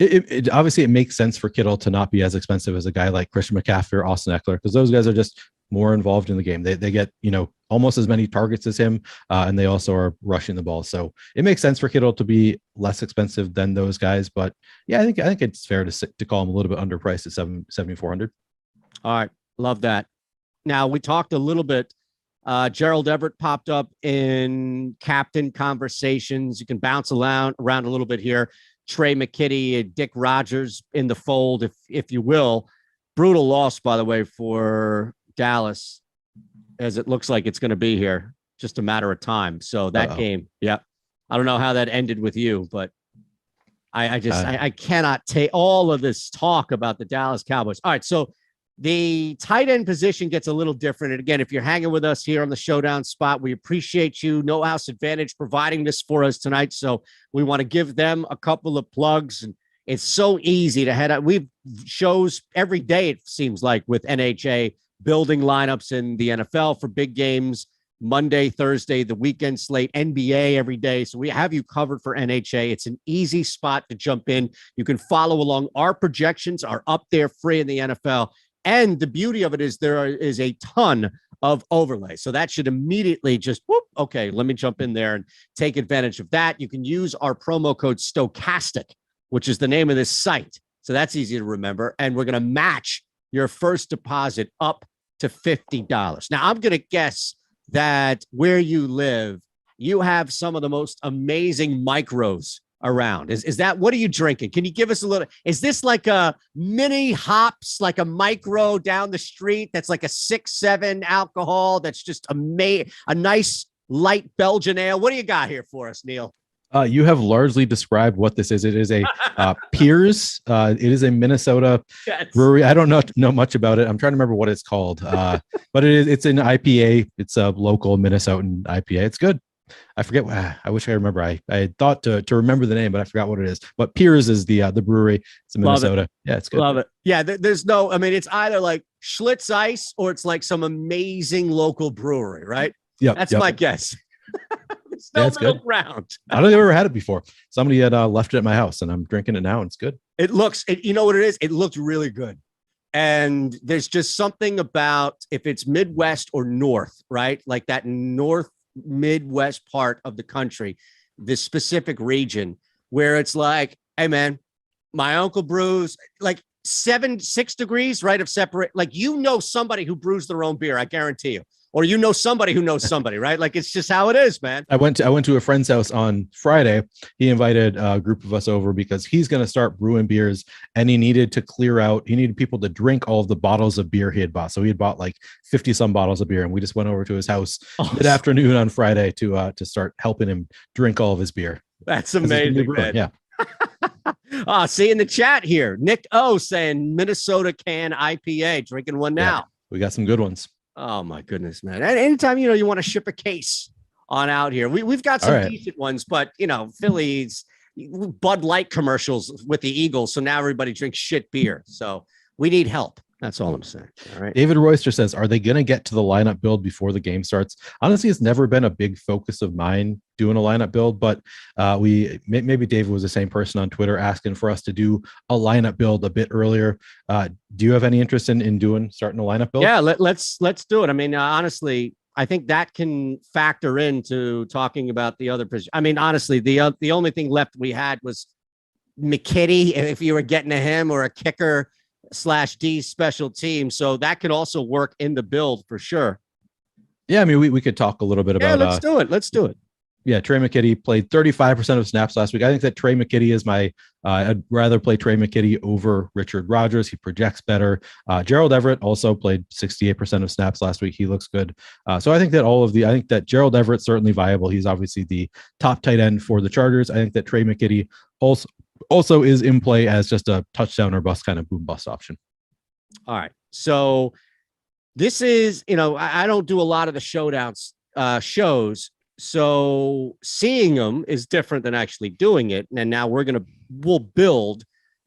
It obviously it makes sense for Kittle to not be as expensive as a guy like Christian McCaffrey or Austin Ekeler, because those guys are just more involved in the game. They get almost as many targets as him, and they also are rushing the ball. So it makes sense for Kittle to be less expensive than those guys. But yeah, I think it's fair to call him a little bit underpriced at 7,400. All right, love that. Now we talked a little bit. Gerald Everett popped up in captain conversations. You can bounce around a little bit here. Trey McKitty, Dick Rogers in the fold, if you will. Brutal loss, by the way, for Dallas, as it looks like it's going to be here. just a matter of time. So that game, yeah. I don't know how that ended with you, but I cannot take all of this talk about the Dallas Cowboys. All right, so the tight end position gets a little different. And again, if you're hanging with us here on the Showdown spot, we appreciate you. No House Advantage providing this for us tonight. So we want to give them a couple of plugs. And it's so easy to head out. We've shows every day, it seems like, with NHA building lineups in the NFL for big games. Monday, Thursday, the weekend slate, NBA every day. So we have you covered for NHA. It's an easy spot to jump in. You can follow along. Our projections are up there free in the NFL. And the beauty of it is there is a ton of overlay. So that should immediately just, whoop, okay, let me jump in there and take advantage of that. You can use our promo code Stokastic, which is the name of this site. So that's easy to remember. And we're going to match your first deposit up to $50. Now, I'm going to guess that where you live, you have some of the most amazing micros around. Is that, what are you drinking? Can you give us a little, is this like a mini hops, like a micro down the street that's like a 6-7 alcohol that's just a nice light Belgian ale? What do you got here for us, Neil? You have largely described what this is. It is a Piers. It is a Minnesota brewery. I don't know much about it. I'm trying to remember what it's called. But it's an IPA. It's a local Minnesotan IPA. It's good. I forget. I wish I remember. I thought to remember the name, but I forgot what it is. But Piers is the brewery. It's in Minnesota. Yeah, it's good. Love it. Yeah, there's no. I mean, it's either like Schlitz Ice or it's like some amazing local brewery, right? Yeah, that's my guess. It's no middle ground. I don't think I've ever had it before. Somebody had left it at my house, and I'm drinking it now, and it's good. It looks. You know what it is? It looked really good. And there's just something about if it's Midwest or North, right? Like that North Midwest part of the country, this specific region where it's like, hey man, my uncle brews like 6 degrees, right? Of separate, like, somebody who brews their own beer. I guarantee you. Or somebody who knows somebody, right? Like, it's just how it is, man. I went to a friend's house on Friday. He invited a group of us over because he's going to start brewing beers, and he needed people to drink all of the bottles of beer he had bought. So he had bought like 50 some bottles of beer, and we just went over to his house mid-afternoon on Friday to start helping him drink all of his beer. That's amazing, man. Yeah. See in the chat here, Nick O saying Minnesota can IPA, drinking one now. Yeah, we got some good ones. Oh my goodness, man. And anytime, you want to ship a case on out here, we've got some decent ones, but Phillies, Bud Light commercials with the Eagles. So now everybody drinks shit beer. So we need help. That's all I'm saying. All right. David Royster says, are they going to get to the lineup build before the game starts? Honestly, it's never been a big focus of mine doing a lineup build, but maybe David was the same person on Twitter asking for us to do a lineup build a bit earlier. Do you have any interest in starting a lineup build? Yeah, let's do it. I mean, honestly, I think that can factor into talking about the other position. I mean, honestly, the only thing left we had was McKitty, if you were getting to him, or a kicker /D special team. So that could also work in the build for sure. Yeah, I mean, we could talk a little bit about. Yeah, let's do it. Yeah, Trey McKitty played 35% of snaps last week. I think that Trey McKitty is I'd rather play Trey McKitty over Richard Rodgers. He projects better. Gerald Everett also played 68% of snaps last week. He looks good. So I think that I think that Gerald Everett's certainly viable. He's obviously the top tight end for the Chargers. I think that Trey McKitty also is in play as just a touchdown or bust kind of boom bust option. All right. So this is, I don't do a lot of the showdowns shows. So seeing them is different than actually doing it. And now we'll build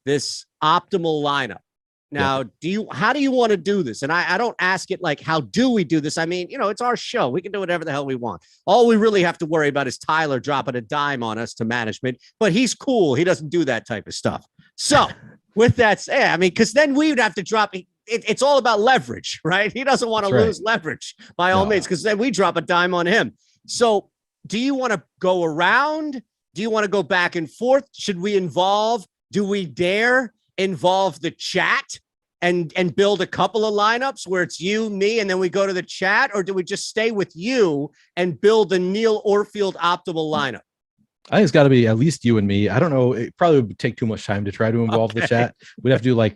this optimal lineup. Now, how do you want to do this? And I don't ask it like, how do we do this? I mean, it's our show. We can do whatever the hell we want. All we really have to worry about is Tyler dropping a dime on us to management, but he's cool. He doesn't do that type of stuff. So with that said, I mean, because then we would have to drop it's all about leverage, right? He doesn't want to lose leverage by all means, because then we drop a dime on him. So do you want to go around? Do you want to go back and forth? Should we do we dare involve the chat and build a couple of lineups where it's you, me, and then we go to the chat? Or do we just stay with you and build the Neil Orfield optimal lineup? I think it's got to be at least you and me. I don't know. It probably would take too much time to try to involve the chat. We'd have to do like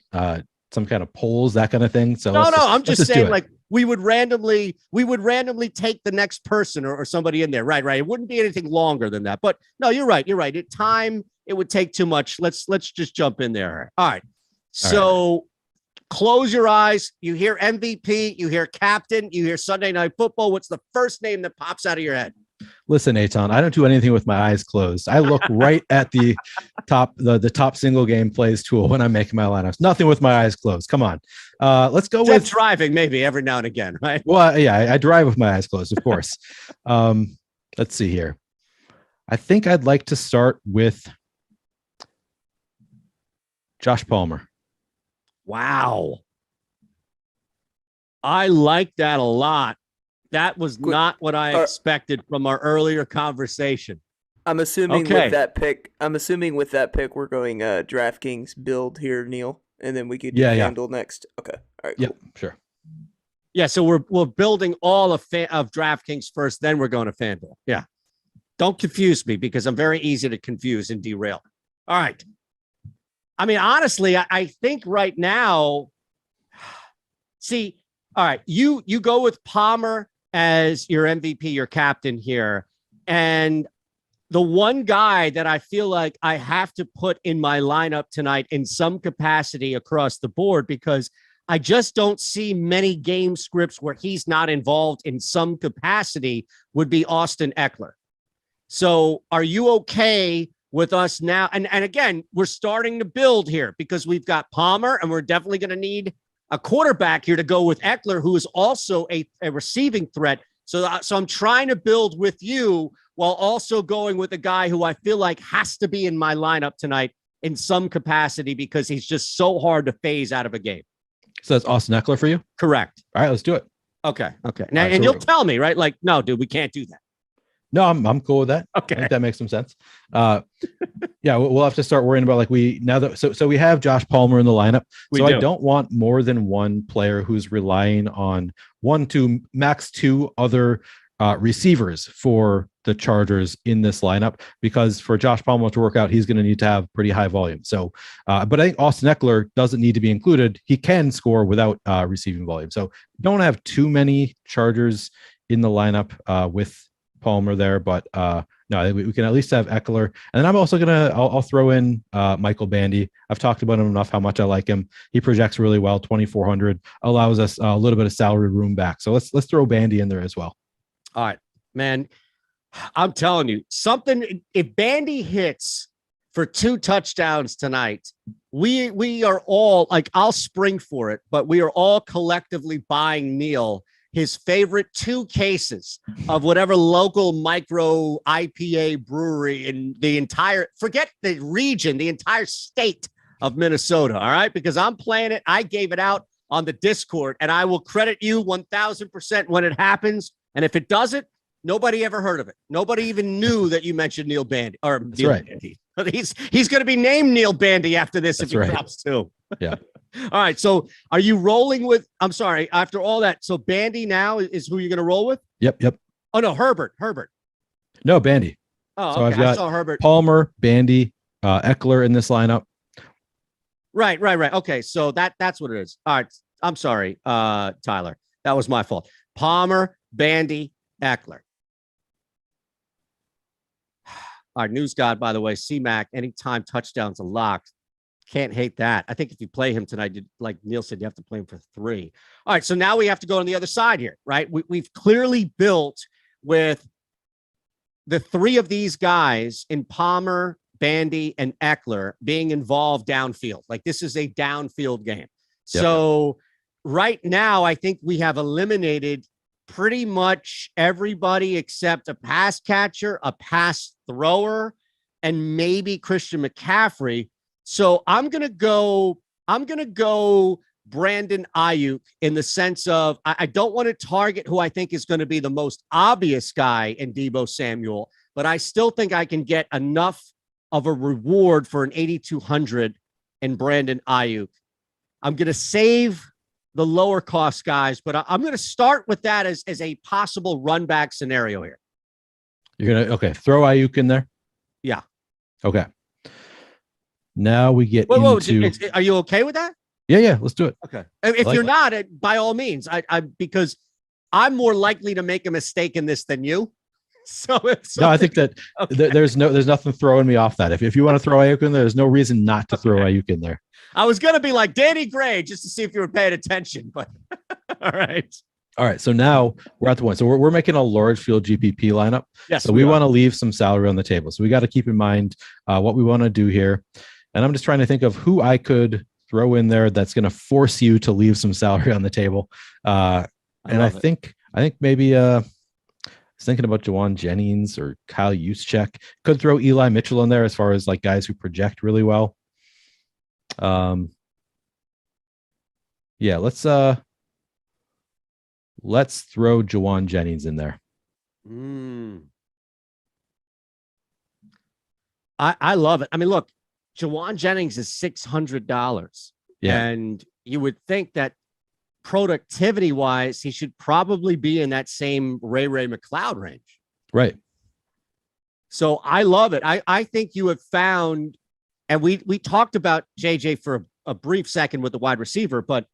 some kind of polls, that kind of thing. So I'm just saying, like, we would randomly take the next person or somebody in there. Right. It wouldn't be anything longer than that. But no, you're right. It would take too much. Let's just jump in there. All right. So close your eyes. You hear MVP, you hear captain, you hear Sunday Night Football. What's the first name that pops out of your head? Listen, Eytan, I don't do anything with my eyes closed. I look right at the top single game plays tool when I'm making my lineups. Nothing with my eyes closed. Come on. Let's go with driving, maybe every now and again, right? Well, yeah, I drive with my eyes closed, of course. Let's see here. I think I'd like to start with Josh Palmer. Wow. I like that a lot. That was not what I expected from our earlier conversation. I'm assuming with that pick, we're going DraftKings build here, Neil, and then we could handle next. Okay. All right. Yeah, cool. Sure. Yeah, so we're building all of DraftKings first, then we're going to FanDuel. Yeah. Don't confuse me because I'm very easy to confuse and derail. All right. I mean, honestly, I think right now, see, all right, you go with Palmer as your MVP, your captain here. And the one guy that I feel like I have to put in my lineup tonight in some capacity across the board, because I just don't see many game scripts where he's not involved in some capacity, would be Austin Ekeler. So are you okay with us now? And again, we're starting to build here because we've got Palmer and we're definitely going to need a quarterback here to go with Ekeler, who is also a receiving threat. So I'm trying to build with you while also going with a guy who I feel like has to be in my lineup tonight in some capacity because he's just so hard to phase out of a game. So that's Austin Ekeler for you? Correct. All right, let's do it. Okay. Now, and you'll tell me, right? Like, no, dude, we can't do that. No, I'm cool with that. Okay. I think that makes some sense. Yeah, we'll have to start worrying about so we have Josh Palmer in the lineup. I don't want more than one player who's relying on one to max two other receivers for the Chargers in this lineup, because for Josh Palmer to work out, he's going to need to have pretty high volume. So, but I think Austin Ekeler doesn't need to be included. He can score without receiving volume. So don't have too many Chargers in the lineup with Palmer there, but no, we can at least have Ekeler. And then I'm also I'll throw in Michael Bandy. I've talked about him enough, how much I like him. He projects really well. 2,400 allows us a little bit of salary room back. So let's throw Bandy in there as well. All right, man. I'm telling you something. If Bandy hits for 2 touchdowns tonight, we are all like, I'll spring for it, but we are all collectively buying Neil his favorite 2 cases of whatever local micro IPA brewery in the entire, forget the region, the entire state of Minnesota. All right. Because I'm playing it. I gave it out on the Discord and I will credit you 1000% when it happens. And if it doesn't, nobody ever heard of it. Nobody even knew that you mentioned Neil Bandy or That's Neil right. Bandy. He's going to be named Neil Bandy after this. That's if he right. drops 2. Yeah. All right. So are you rolling with, I'm sorry, after all that, so Bandy now is who you're going to roll with? Yep. Oh, no, Herbert. No, Bandy. Oh, so okay. I've got I saw Herbert. Palmer, Bandy, Ekeler in this lineup. Right. Okay. So that's what it is. All right. I'm sorry, Tyler. That was my fault. Palmer, Bandy, Ekeler. Our news god, by the way, C-Mac, anytime touchdowns are locked. Can't hate that. I think if you play him tonight, like Neil said, you have to play him for 3. All right, so now we have to go on the other side here, right? We've clearly built with the 3 of these guys in Palmer, Bandy, and Ekeler being involved downfield. Like this is a downfield game. Yep. So right now, I think we have eliminated pretty much everybody except a pass catcher, a pass thrower, and maybe Christian McCaffrey. So I'm going to go Brandon Ayuk in the sense of I don't want to target who I think is going to be the most obvious guy in Deebo Samuel, but I still think I can get enough of a reward for an 8,200 in Brandon Ayuk. I'm going to save the lower cost guys, but I'm going to start with that as a possible run back scenario here. You're going to, throw Ayuk in there? Yeah. Okay. Now we get into... Are you okay with that? Yeah, let's do it. Okay. If you're not, by all means, I because I'm more likely to make a mistake in this than you. So no, I think that there's nothing throwing me off that. If you want to throw Ayuk in there, there's no reason not to throw Ayuk in there. I was gonna be like Danny Gray just to see if you were paying attention, but all right. So now we're at the point. So we're making a large field GPP lineup. Yes. So we want to leave some salary on the table. So we got to keep in mind what we want to do here. And I'm just trying to think of who I could throw in there that's going to force you to leave some salary on the table. I think maybe I was thinking about Juwan Jennings or Kyle Juszczyk. Could throw Eli Mitchell in there as far as like guys who project really well. Yeah, let's throw Juwan Jennings in there. I love it. I mean, look, Juwan Jennings is $600. Yeah. And you would think that productivity wise, he should probably be in that same Ray McLeod range. Right. So I love it. I think you have found, and we talked about JJ for a brief second with the wide receiver, but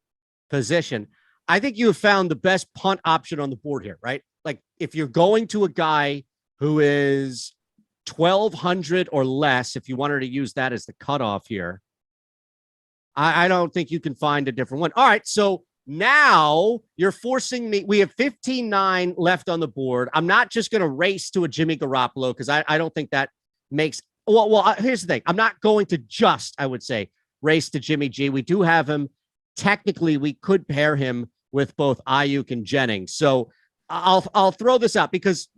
position, I think you have found the best punt option on the board here, right? Like if you're going to a guy who is 1,200 or less, if you wanted to use that as the cutoff here, I don't think you can find a different one. All right, so now you're forcing me. We have 15-9 left on the board. I'm not just going to race to a Jimmy Garoppolo because I don't think that makes – well, here's the thing. I'm not going to just, I would say, race to Jimmy G. We do have him. Technically, we could pair him with both Ayuk and Jennings. So I'll throw this out because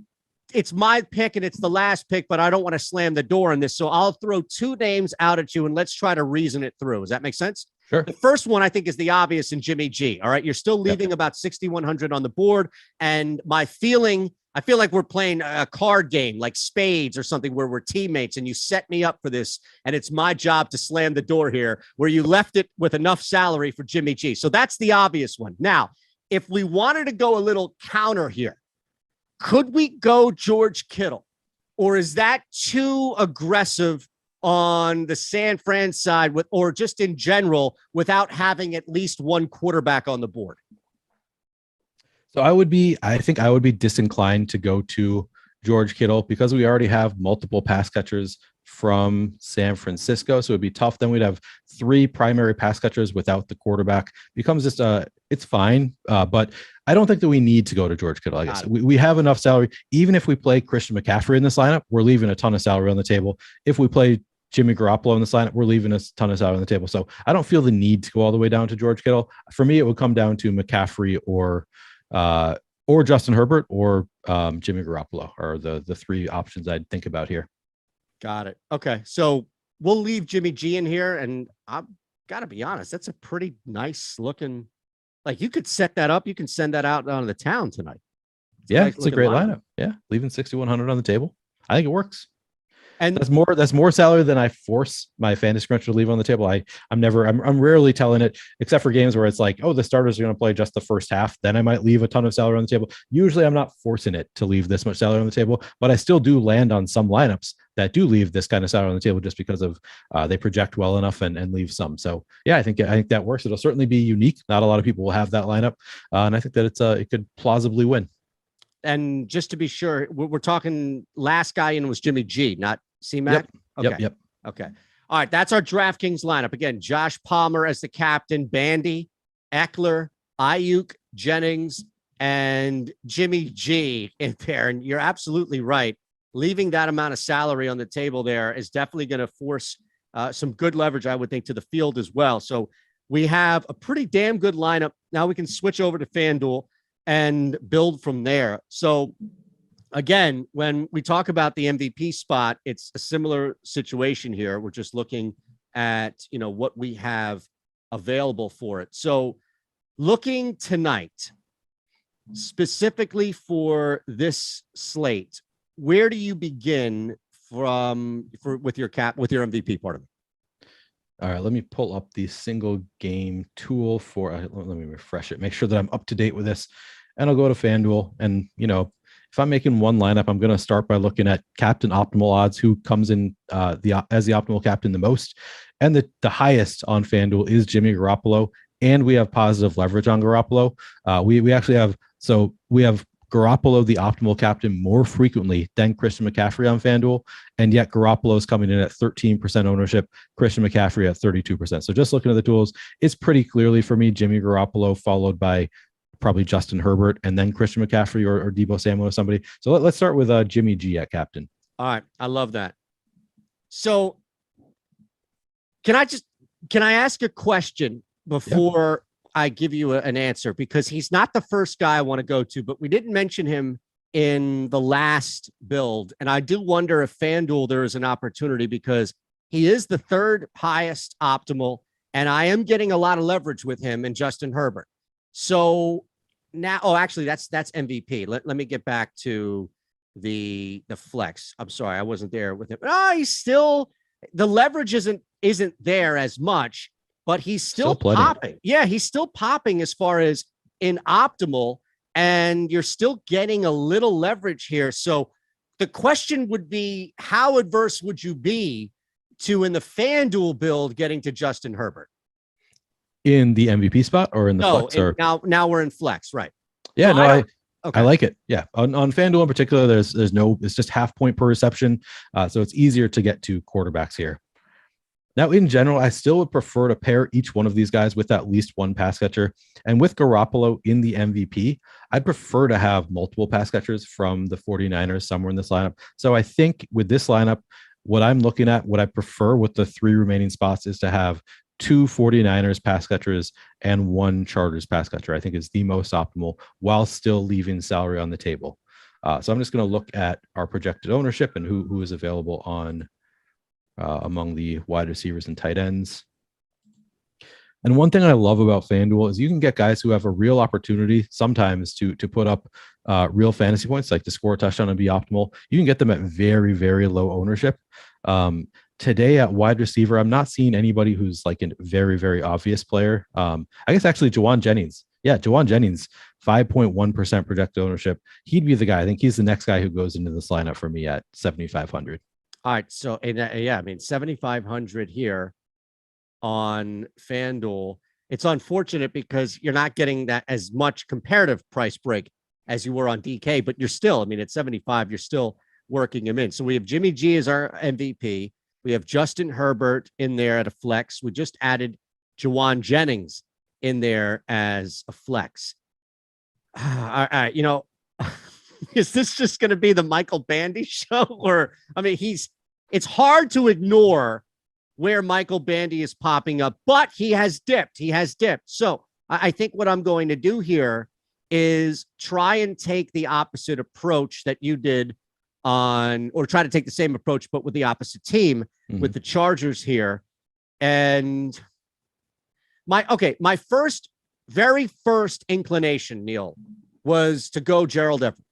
it's my pick and it's the last pick, but I don't want to slam the door on this. So I'll throw two names out at you and let's try to reason it through. Does that make sense? Sure. The first one I think is the obvious in Jimmy G. All right. You're still leaving about 6,100 on the board. And I feel like we're playing a card game like spades or something where we're teammates and you set me up for this. And it's my job to slam the door here where you left it with enough salary for Jimmy G. So that's the obvious one. Now, if we wanted to go a little counter here, could we go George Kittle, or is that too aggressive on the San Fran side or just in general without having at least one quarterback on the board? So I think I would be disinclined to go to George Kittle because we already have multiple pass catchers from San Francisco. So it'd be tough. Then we'd have three primary pass catchers without the quarterback. Becomes just it's fine. But I don't think that we need to go to George Kittle. I guess we have enough salary. Even if we play Christian McCaffrey in this lineup, we're leaving a ton of salary on the table. If we play Jimmy Garoppolo in this lineup, we're leaving a ton of salary on the table. So I don't feel the need to go all the way down to George Kittle. For me, it would come down to McCaffrey or Justin Herbert or Jimmy Garoppolo are the three options I'd think about here. Got it. Okay. So we'll leave Jimmy G in here. And I've got to be honest, that's a pretty nice looking, like you could set that up. You can send that out on the town tonight. It's a great lineup. Yeah. Leaving 6,100 on the table. I think it works. And that's more salary than I force my fantasy cruncher to leave on the table. I'm rarely telling it, except for games where it's like, oh, the starters are going to play just the first half. Then I might leave a ton of salary on the table. Usually I'm not forcing it to leave this much salary on the table, but I still do land on some lineups that do leave this kind of salary on the table just because of they project well enough and leave some. So yeah, I think that works. It'll certainly be unique. Not a lot of people will have that lineup. And I think that it could plausibly win. And just to be sure, we're talking last guy in was Jimmy G, not C-Mac? Yep. Okay. Yep. Okay. All right. That's our DraftKings lineup. Again, Josh Palmer as the captain, Bandy, Ekeler, Ayuk, Jennings, and Jimmy G in there. And you're absolutely right. Leaving that amount of salary on the table there is definitely going to force some good leverage, I would think, to the field as well. So we have a pretty damn good lineup. Now we can switch over to FanDuel and build from there. So again, when we talk about the MVP spot, it's a similar situation here. We're just looking at, what we have available for it. So looking tonight, specifically for this slate, where do you begin with your MVP part of it? All right, let me pull up the single game tool let me refresh it, make sure that I'm up to date with this. And I'll go to FanDuel. And, if I'm making one lineup, I'm going to start by looking at captain optimal odds, who comes in as the optimal captain the most. And the highest on FanDuel is Jimmy Garoppolo, and we have positive leverage on Garoppolo. We actually have Garoppolo, the optimal captain, more frequently than Christian McCaffrey on FanDuel, and yet Garoppolo is coming in at 13% ownership, Christian McCaffrey at 32%. So just looking at the tools, it's pretty clearly for me Jimmy Garoppolo, followed by probably Justin Herbert, and then Christian McCaffrey or Deebo Samuel or somebody. So let's start with Jimmy G at captain. All right, I love that. So can I ask a question before I give you an answer? Because he's not the first guy I want to go to, but we didn't mention him in the last build. And I do wonder if FanDuel, there is an opportunity because he is the third highest optimal, and I am getting a lot of leverage with him and Justin Herbert. So now, actually that's MVP. Let me get back to the flex. I'm sorry, I wasn't there with him. He's still, the leverage isn't there as much, but he's still popping. Yeah, he's still popping as far as in optimal, and you're still getting a little leverage here. So the question would be, how adverse would you be to, in the FanDuel build, getting to Justin Herbert? In the MVP spot or in the flex? Or now we're in flex, right? Yeah, so I like it. Yeah, on FanDuel in particular, there's no, it's just half point per reception, so it's easier to get to quarterbacks here. Now, in general, I still would prefer to pair each one of these guys with at least one pass catcher. And with Garoppolo in the MVP, I'd prefer to have multiple pass catchers from the 49ers somewhere in this lineup. So I think with this lineup, what I'm looking at, what I prefer with the 3 remaining spots is to have 2 49ers pass catchers and 1 Chargers pass catcher. I think is the most optimal while still leaving salary on the table. So I'm just going to look at our projected ownership and who is available on among the wide receivers and tight ends. And one thing I love about FanDuel is you can get guys who have a real opportunity sometimes to put up real fantasy points, like to score a touchdown and be optimal. You can get them at very, very low ownership. Today at wide receiver, I'm not seeing anybody who's like a very, very obvious player. I guess actually Juwan Jennings. Yeah, Juwan Jennings, 5.1% projected ownership. He'd be the guy. I think he's the next guy who goes into this lineup for me at 7,500. All right. So, yeah, I mean, 7,500 here on FanDuel. It's unfortunate because you're not getting that as much comparative price break as you were on DK, but you're still, I mean, at 75, you're still working him in. So we have Jimmy G as our MVP. We have Justin Herbert in there at a flex. We just added Juwan Jennings in there as a flex. All right, is this just going to be the Michael Bandy show? Or, I mean, it's hard to ignore where Michael Bandy is popping up, but he has dipped. So I think what I'm going to do here is try and take the opposite approach that you did or try to take the same approach, but with the opposite team, with the Chargers here. And my very first inclination, Neil, was to go Gerald Everett.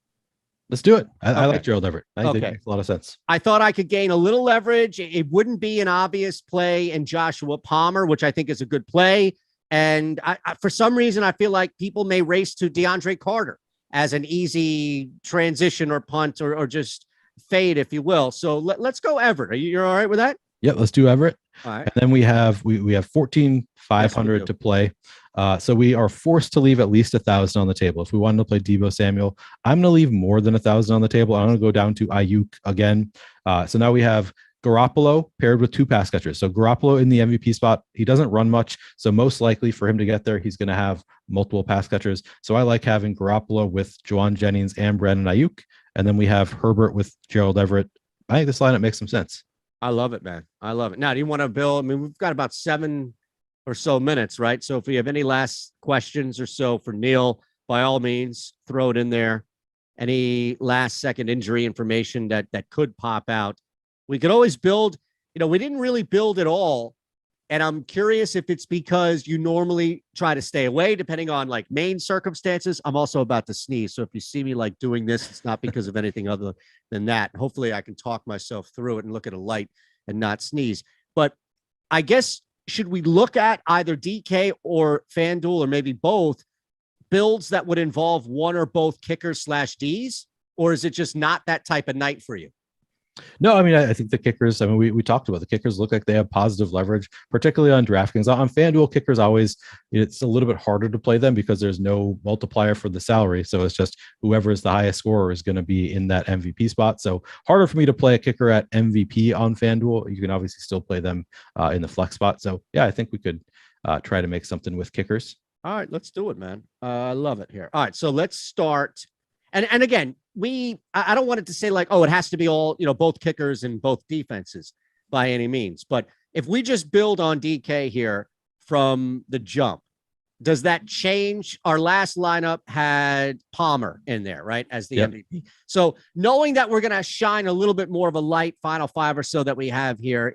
Let's do it. I like Gerald Everett. I think it makes a lot of sense. I thought I could gain a little leverage. It wouldn't be an obvious play in Joshua Palmer, which I think is a good play. And I for some reason, I feel like people may race to DeAndre Carter as an easy transition or punt or just fade, if you will. So let's go Everett. You're all right with that? Yeah, let's do Everett. All right. And then we have 14,500 to play. So we are forced to leave at least 1,000 on the table. If we wanted to play Deebo Samuel, I'm going to leave more than 1,000 on the table. I'm going to go down to Ayuk again. So now we have Garoppolo paired with 2 pass catchers. So Garoppolo in the MVP spot, he doesn't run much. So most likely for him to get there, he's going to have multiple pass catchers. So I like having Garoppolo with Juwan Jennings and Brandon Ayuk. And then we have Herbert with Gerald Everett. I think this lineup makes some sense. I love it, man. I love it. Now, do you want to build? I mean, we've got about 7 or so minutes, right? So if we have any last questions or so for Neil, by all means, throw it in there. Any last second injury information that could pop out. We could always build, we didn't really build at all. And I'm curious if it's because you normally try to stay away depending on like main circumstances. I'm also about to sneeze. So if you see me like doing this, it's not because of anything other than that. Hopefully I can talk myself through it and look at a light and not sneeze. But I guess, should we look at either DK or FanDuel or maybe both builds that would involve one or both kickers /Ds? Or is it just not that type of night for you? No, I mean, I think the kickers, I mean, we talked about the kickers look like they have positive leverage, particularly on DraftKings. On FanDuel, kickers always, it's a little bit harder to play them because there's no multiplier for the salary. So it's just whoever is the highest scorer is going to be in that MVP spot. So harder for me to play a kicker at MVP on FanDuel. You can obviously still play them in the flex spot. So yeah, I think we could try to make something with kickers. All right, let's do it, man. I love it here. All right, so let's start. And again, I don't want it to say like, oh, it has to be all, both kickers and both defenses by any means. But if we just build on DK here from the jump, does that change? Our last lineup had Palmer in there, right, as the MVP. So knowing that we're going to shine a little bit more of a light final five or so that we have here,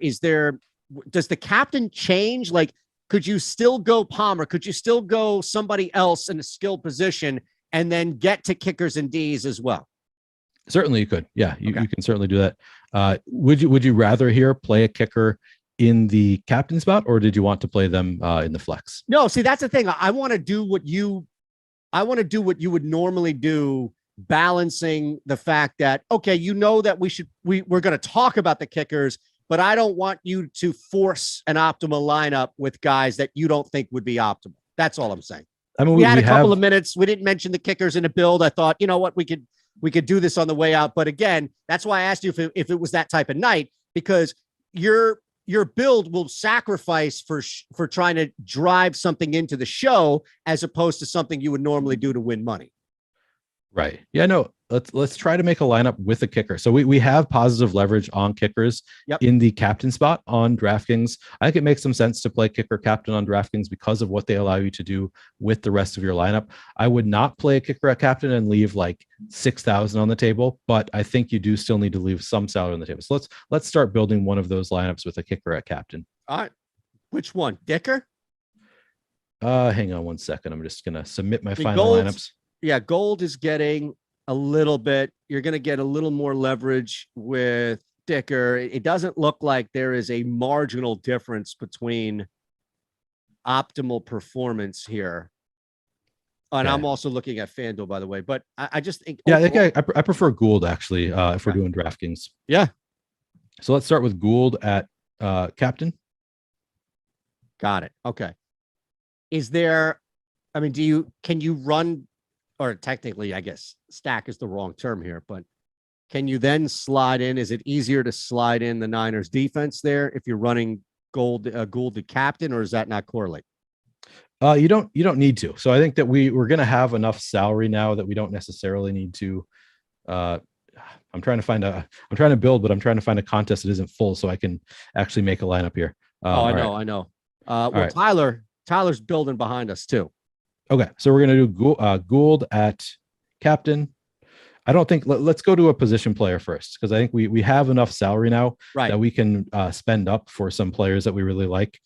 does the captain change? Like, could you still go Palmer? Could you still go somebody else in a skilled position and then get to kickers and Ds as well? Certainly you could. Yeah, you can certainly do that. Would you rather here play a kicker in the captain spot, or did you want to play them in the flex? No, see, that's the thing. I want to do what you would normally do, balancing the fact that, okay, that we're going to talk about the kickers, but I don't want you to force an optimal lineup with guys that you don't think would be optimal. That's all I'm saying. I mean, we had a couple of minutes. We didn't mention the kickers in a build. I thought, you know what, we could do this on the way out. But again, that's why I asked you if it was that type of night, because your build will sacrifice for trying to drive something into the show as opposed to something you would normally do to win money. Right. Yeah, no, let's try to make a lineup with a kicker. So we have positive leverage on kickers in the captain spot on DraftKings. I think it makes some sense to play kicker captain on DraftKings because of what they allow you to do with the rest of your lineup. I would not play a kicker at captain and leave like 6,000 on the table, but I think you do still need to leave some salary on the table. So let's start building one of those lineups with a kicker at captain. All right. Which one? Dicker? Hang on one second. I'm just going to submit my final lineups. Yeah, gold is getting a little bit. You're going to get a little more leverage with Dicker. It doesn't look like there is a marginal difference between optimal performance here. And I'm also looking at FanDuel, by the way. But I just think... Yeah, overall, I prefer Gould, actually, if we're doing DraftKings. Yeah. So let's start with Gould at captain. Got it. Okay. Is there... I mean, can you run... Or technically, I guess stack is the wrong term here, but can you then slide in? Is it easier to slide in the Niners defense there if you're running Gould to captain, or does that not correlate? You don't need to. So I think that we're going to have enough salary now that we don't necessarily need to. I'm trying to build, but I'm trying to find a contest that isn't full so I can actually make a lineup here. I know. Well, right. Tyler's building behind us too. Okay, so we're going to do Gould at captain. I don't think let's go to a position player first, because I think we have enough salary now that we can spend up for some players that we really like.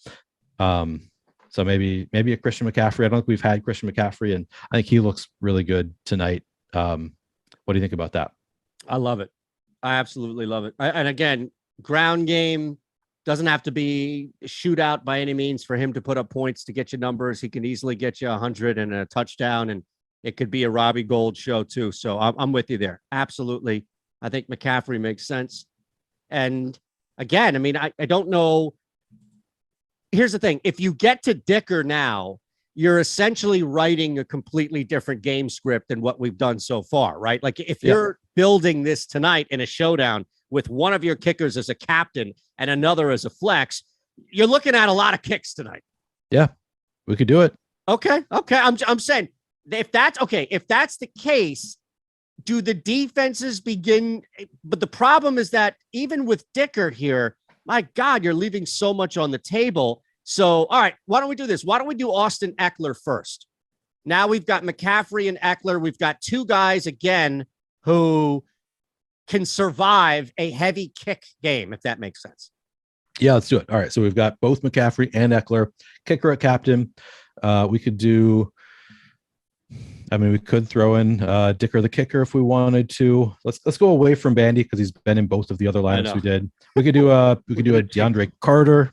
So maybe a Christian McCaffrey. I don't think we've had Christian McCaffrey, and I think he looks really good tonight. What do you think about that? I love it. I absolutely love it. And again, ground game doesn't have to be a shootout by any means for him to put up points to get you numbers. He can easily get you 100 and a touchdown, and it could be a Robbie Gould show too. So I'm with you there. Absolutely. I think McCaffrey makes sense. And again, I mean, I don't know. Here's the thing. If you get to Dicker now, you're essentially writing a completely different game script than what we've done so far, right? Like if you're building this tonight in a showdown with one of your kickers as a captain and another as a flex, you're looking at a lot of kicks tonight. Yeah, we could do it. Okay. I'm saying if that's the case, do the defenses begin? But the problem is that even with Dicker here, my God, you're leaving so much on the table. So, all right, why don't we do this? Why don't we do Austin Ekeler first? Now we've got McCaffrey and Ekeler. We've got two guys again who can survive a heavy kick game, if that makes sense. Yeah, let's do it. All right, so we've got both McCaffrey and Ekeler, kicker at captain. We could do, I mean, we could throw in Dicker the kicker if we wanted to. Let's go away from Bandy because he's been in both of the other lineups we did. We could do a DeAndre Carter.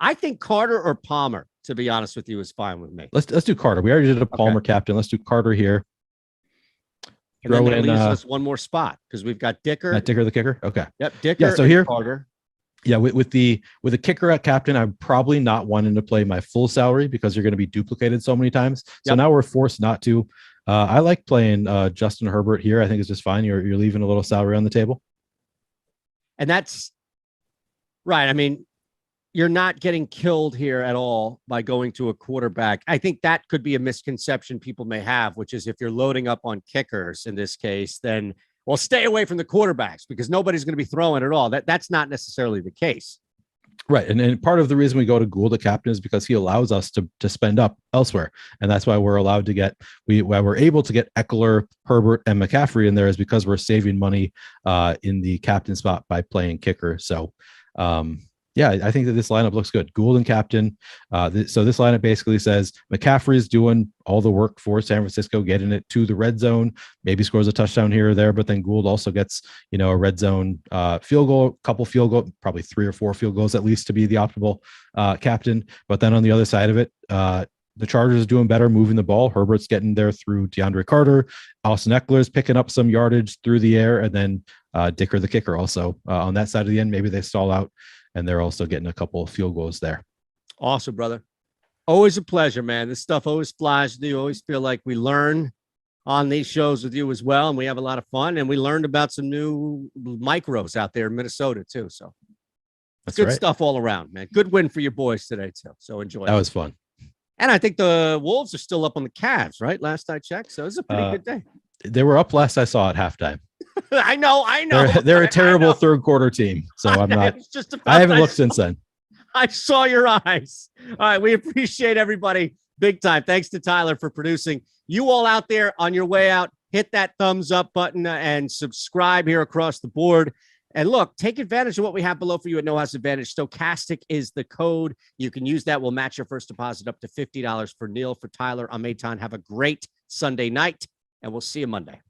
I think Carter or Palmer, to be honest with you, is fine with me. Let's do Carter. We already did a Palmer captain. Let's do Carter here. And then that leaves us one more spot because we've got Dicker. Dicker the kicker. Okay. Yep. Dicker. Yeah. So here, Carter. Yeah, with the kicker at captain, I'm probably not wanting to play my full salary because you're going to be duplicated so many times. So now we're forced not to. I like playing Justin Herbert here. I think it's just fine. You're leaving a little salary on the table. And that's right. I mean, you're not getting killed here at all by going to a quarterback. I think that could be a misconception people may have, which is if you're loading up on kickers in this case, then well, stay away from the quarterbacks because nobody's going to be throwing at all. That's not necessarily the case. Right. And part of the reason we go to Gould at captain is because he allows us to spend up elsewhere. And that's why we're allowed to get, why we're able to get Ekeler, Herbert, and McCaffrey in there is because we're saving money in the captain spot by playing kicker. So, yeah, I think that this lineup looks good. Gould and captain. So this lineup basically says McCaffrey's doing all the work for San Francisco, getting it to the red zone, maybe scores a touchdown here or there, but then Gould also gets, a red zone field goal, couple field goal, probably 3 or 4 field goals at least to be the optimal captain. But then on the other side of it, the Chargers is doing better moving the ball. Herbert's getting there through DeAndre Carter. Austin Eckler's picking up some yardage through the air, and then Dicker the kicker also on that side of the end. Maybe they stall out. And they're also getting a couple of field goals there. Awesome, brother. Always a pleasure, man. This stuff always flies with you. Always feel like we learn on these shows with you as well. And we have a lot of fun. And we learned about some new micros out there in Minnesota, too. So that's good right. Stuff all around, man. Good win for your boys today, too. So enjoy. That was fun. And I think the Wolves are still up on the Cavs, right? Last I checked. So it's a pretty good day. They were up last I saw at halftime. I know. They're a terrible third quarter team. So I'm not. I haven't looked since then. I saw your eyes. All right. We appreciate everybody big time. Thanks to Tyler for producing. You all out there on your way out, hit that thumbs up button and subscribe here across the board. And look, take advantage of what we have below for you at No House Advantage. Stokastic is the code. You can use that. We'll match your first deposit up to $50 for Neil. For Tyler, I'm Eytan. Have a great Sunday night, and we'll see you Monday.